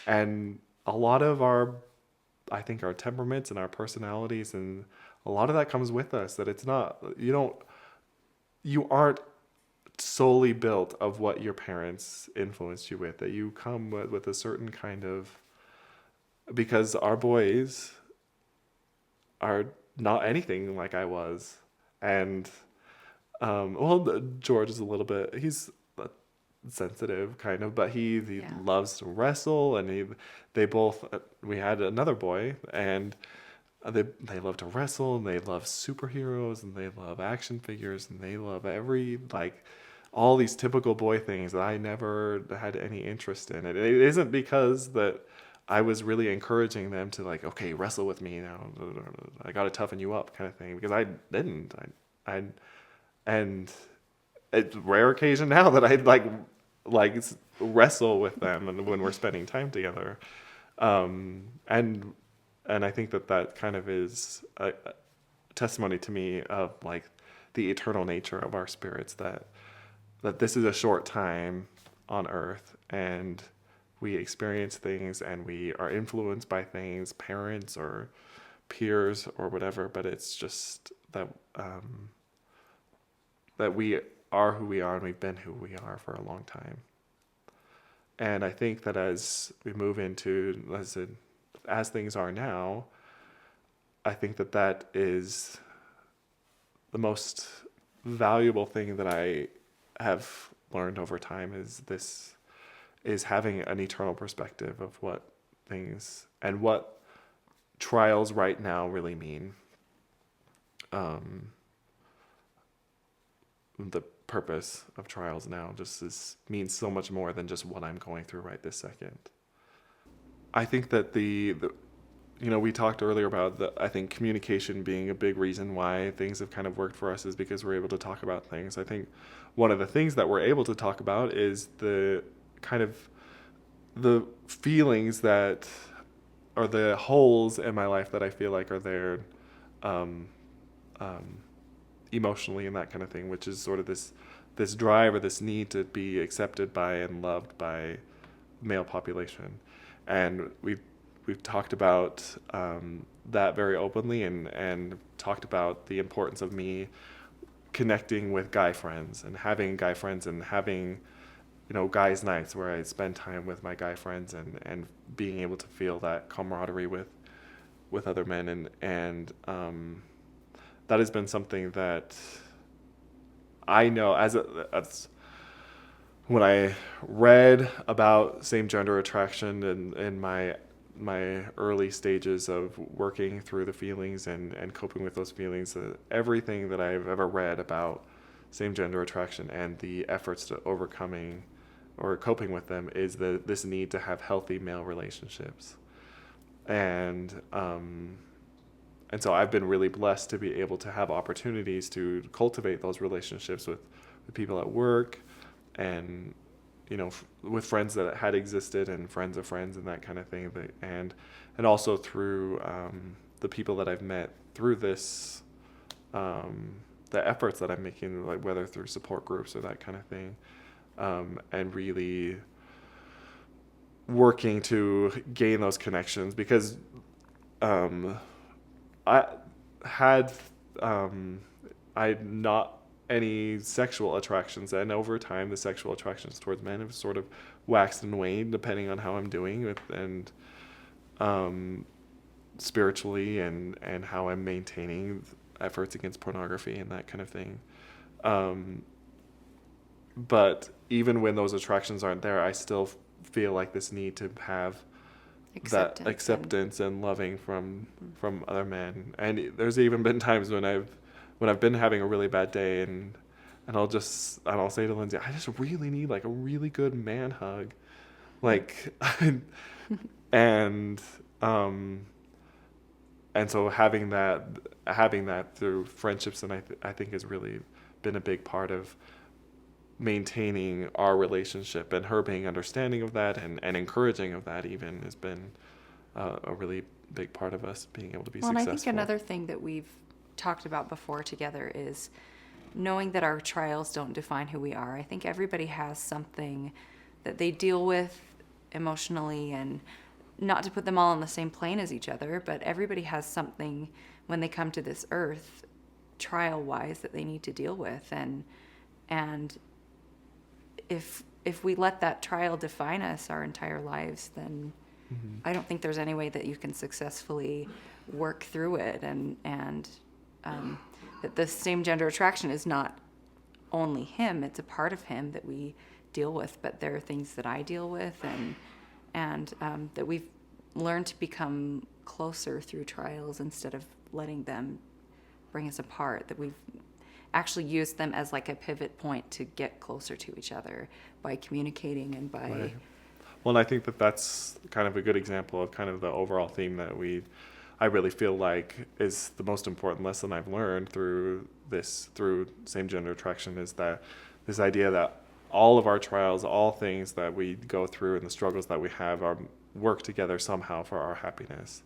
And a lot of I think our temperaments and our personalities, and a lot of that comes with us, that it's not, you aren't solely built of what your parents influenced you with, that you come with a certain kind of, because our boys are not anything like I was. And George is a little bit, he's sensitive kind of, but he loves to wrestle, and they both, we had another boy, and they love to wrestle, and they love superheroes, and they love action figures, and they love all these typical boy things that I never had any interest in. It isn't because that I was really encouraging them to okay, wrestle with me now, I got to toughen you up kind of thing, because I didn't. And it's a rare occasion now that I'd wrestle with them, and when we're spending time together, and I think that kind of is a testimony to me of the eternal nature of our spirits, that this is a short time on earth, and we experience things, and we are influenced by things, parents or peers or whatever, but it's just that that we are who we are, and we've been who we are for a long time. And I think that as we move into, as things are now, I think that is the most valuable thing that I have learned over time, is having an eternal perspective of what things and what trials right now really mean. The purpose of trials now means so much more than just what I'm going through right this second. I think that we talked earlier about I think communication being a big reason why things have kind of worked for us, is because we're able to talk about things. I think one of the things that we're able to talk about is the kind of the feelings that are the holes in my life that I feel like are there, emotionally, and that kind of thing, which is sort of this drive or this need to be accepted by and loved by male population. And we've talked about that very openly, and talked about the importance of me connecting with guy friends, and having guy friends, and having guys' nights where I spend time with my guy friends, and being able to feel that camaraderie with other men, and that has been something that I know as when I read about same-gender attraction in my early stages of working through the feelings and coping with those feelings, everything that I've ever read about same-gender attraction and the efforts to overcoming or coping with them is this need to have healthy male relationships. And so I've been really blessed to be able to have opportunities to cultivate those relationships with people at work, and with friends that had existed, and friends of friends, and that kind of thing, and also through the people that I've met through this, the efforts that I'm making, whether through support groups or that kind of thing, and really working to gain those connections, because I had not any sexual attractions, and over time the sexual attractions towards men have sort of waxed and waned depending on how I'm doing with, and spiritually, and how I'm maintaining efforts against pornography and that kind of thing. But even when those attractions aren't there, I still feel like this need to have that acceptance and loving from other men. And there's even been times when I've been having a really bad day, and I'll say to Lindsay, I just really need a really good man hug, and and so having that through friendships, and I think has really been a big part of maintaining our relationship, and her being understanding of that and encouraging of that even has been a really big part of us being able to be successful. And I think another thing that we've talked about before together is knowing that our trials don't define who we are. I think everybody has something that they deal with emotionally, and not to put them all on the same plane as each other, but everybody has something when they come to this earth, trial-wise, that they need to deal with. And if we let that trial define us our entire lives, then I don't think there's any way that you can successfully work through it. And that the same gender attraction is not only him, it's a part of him that we deal with, but there are things that I deal with, and that we've learned to become closer through trials instead of letting them bring us apart, that we've actually used them as like a pivot point to get closer to each other by communicating and by... Right. Well, and I think that that's kind of a good example of kind of the overall theme that I really feel like is the most important lesson I've learned through same gender attraction, is that this idea that all of our trials, all things that we go through and the struggles that we have work together somehow for our happiness.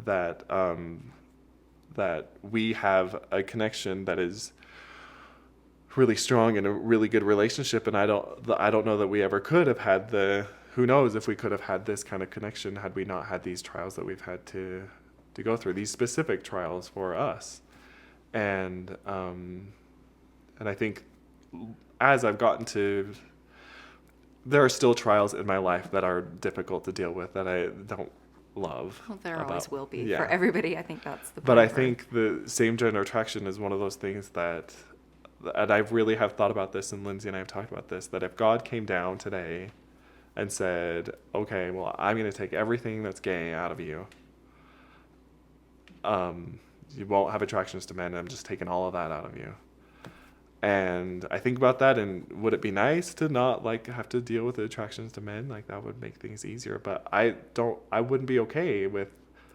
That we have a connection that is really strong and a really good relationship, and I don't know that we ever could have had who knows if we could have had this kind of connection had we not had these trials that we've had to go through, these specific trials for us. And I think as I've gotten to, there are still trials in my life that are difficult to deal with, that I don't love. Well, there always will be. Yeah. For everybody, I think that's the point. But I think the same gender attraction is one of those things that, and I really have thought about this, and Lindsay and I have talked about this, that if God came down today and said, okay, well, I'm going to take everything that's gay out of you. You won't have attractions to men. I'm just taking all of that out of you. And I think about that, and would it be nice to not have to deal with the attractions to men? That would make things easier. But I wouldn't be okay with.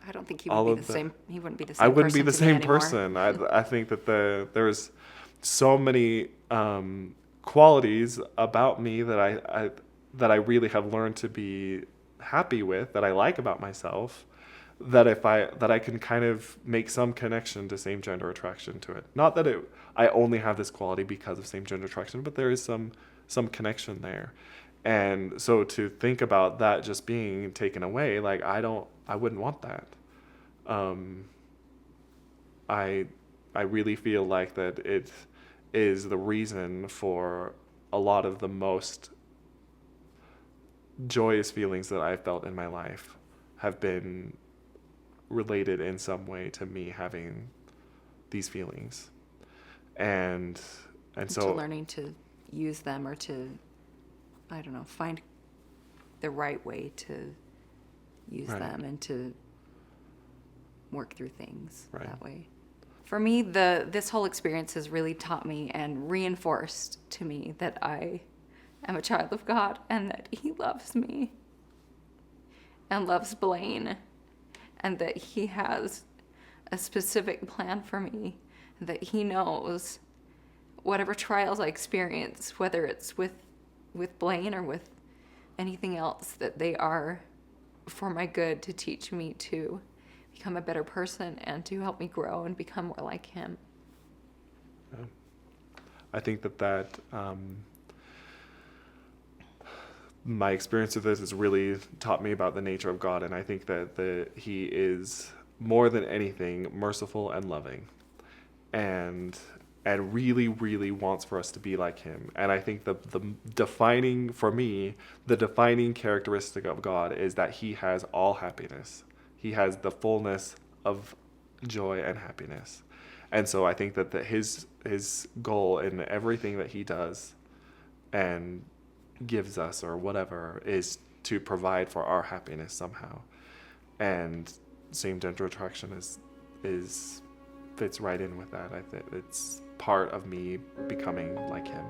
I don't think he would be the same. He wouldn't be the same. I wouldn't be the same anymore. person. I think that there's so many qualities about me that I really have learned to be happy with, that I like about myself, that I can kind of make some connection to same gender attraction to it. Not that I only have this quality because of same gender attraction, but there is some connection there. And so to think about that just being taken away, I wouldn't want that. I really feel like that it is the reason for a lot of the most joyous feelings that I've felt in my life have been related in some way to me having these feelings, and so to learning to use them, or to, I don't know, find the right way to use them and to work through things that way. For me, this whole experience has really taught me and reinforced to me that I am a child of God, and that he loves me and loves Blaine, and that he has a specific plan for me, that he knows whatever trials I experience, whether it's with Blaine or with anything else, that they are for my good, to teach me to become a better person and to help me grow and become more like him. Yeah. I think that my experience with this has really taught me about the nature of God, and I think that he is more than anything merciful and loving, and really, really wants for us to be like him. And I think the defining characteristic of God is that he has all happiness. He has the fullness of joy and happiness. And so I think that his goal in everything that he does and gives us or whatever is to provide for our happiness somehow. And same gender attraction fits right in with that. I think it's part of me becoming like him.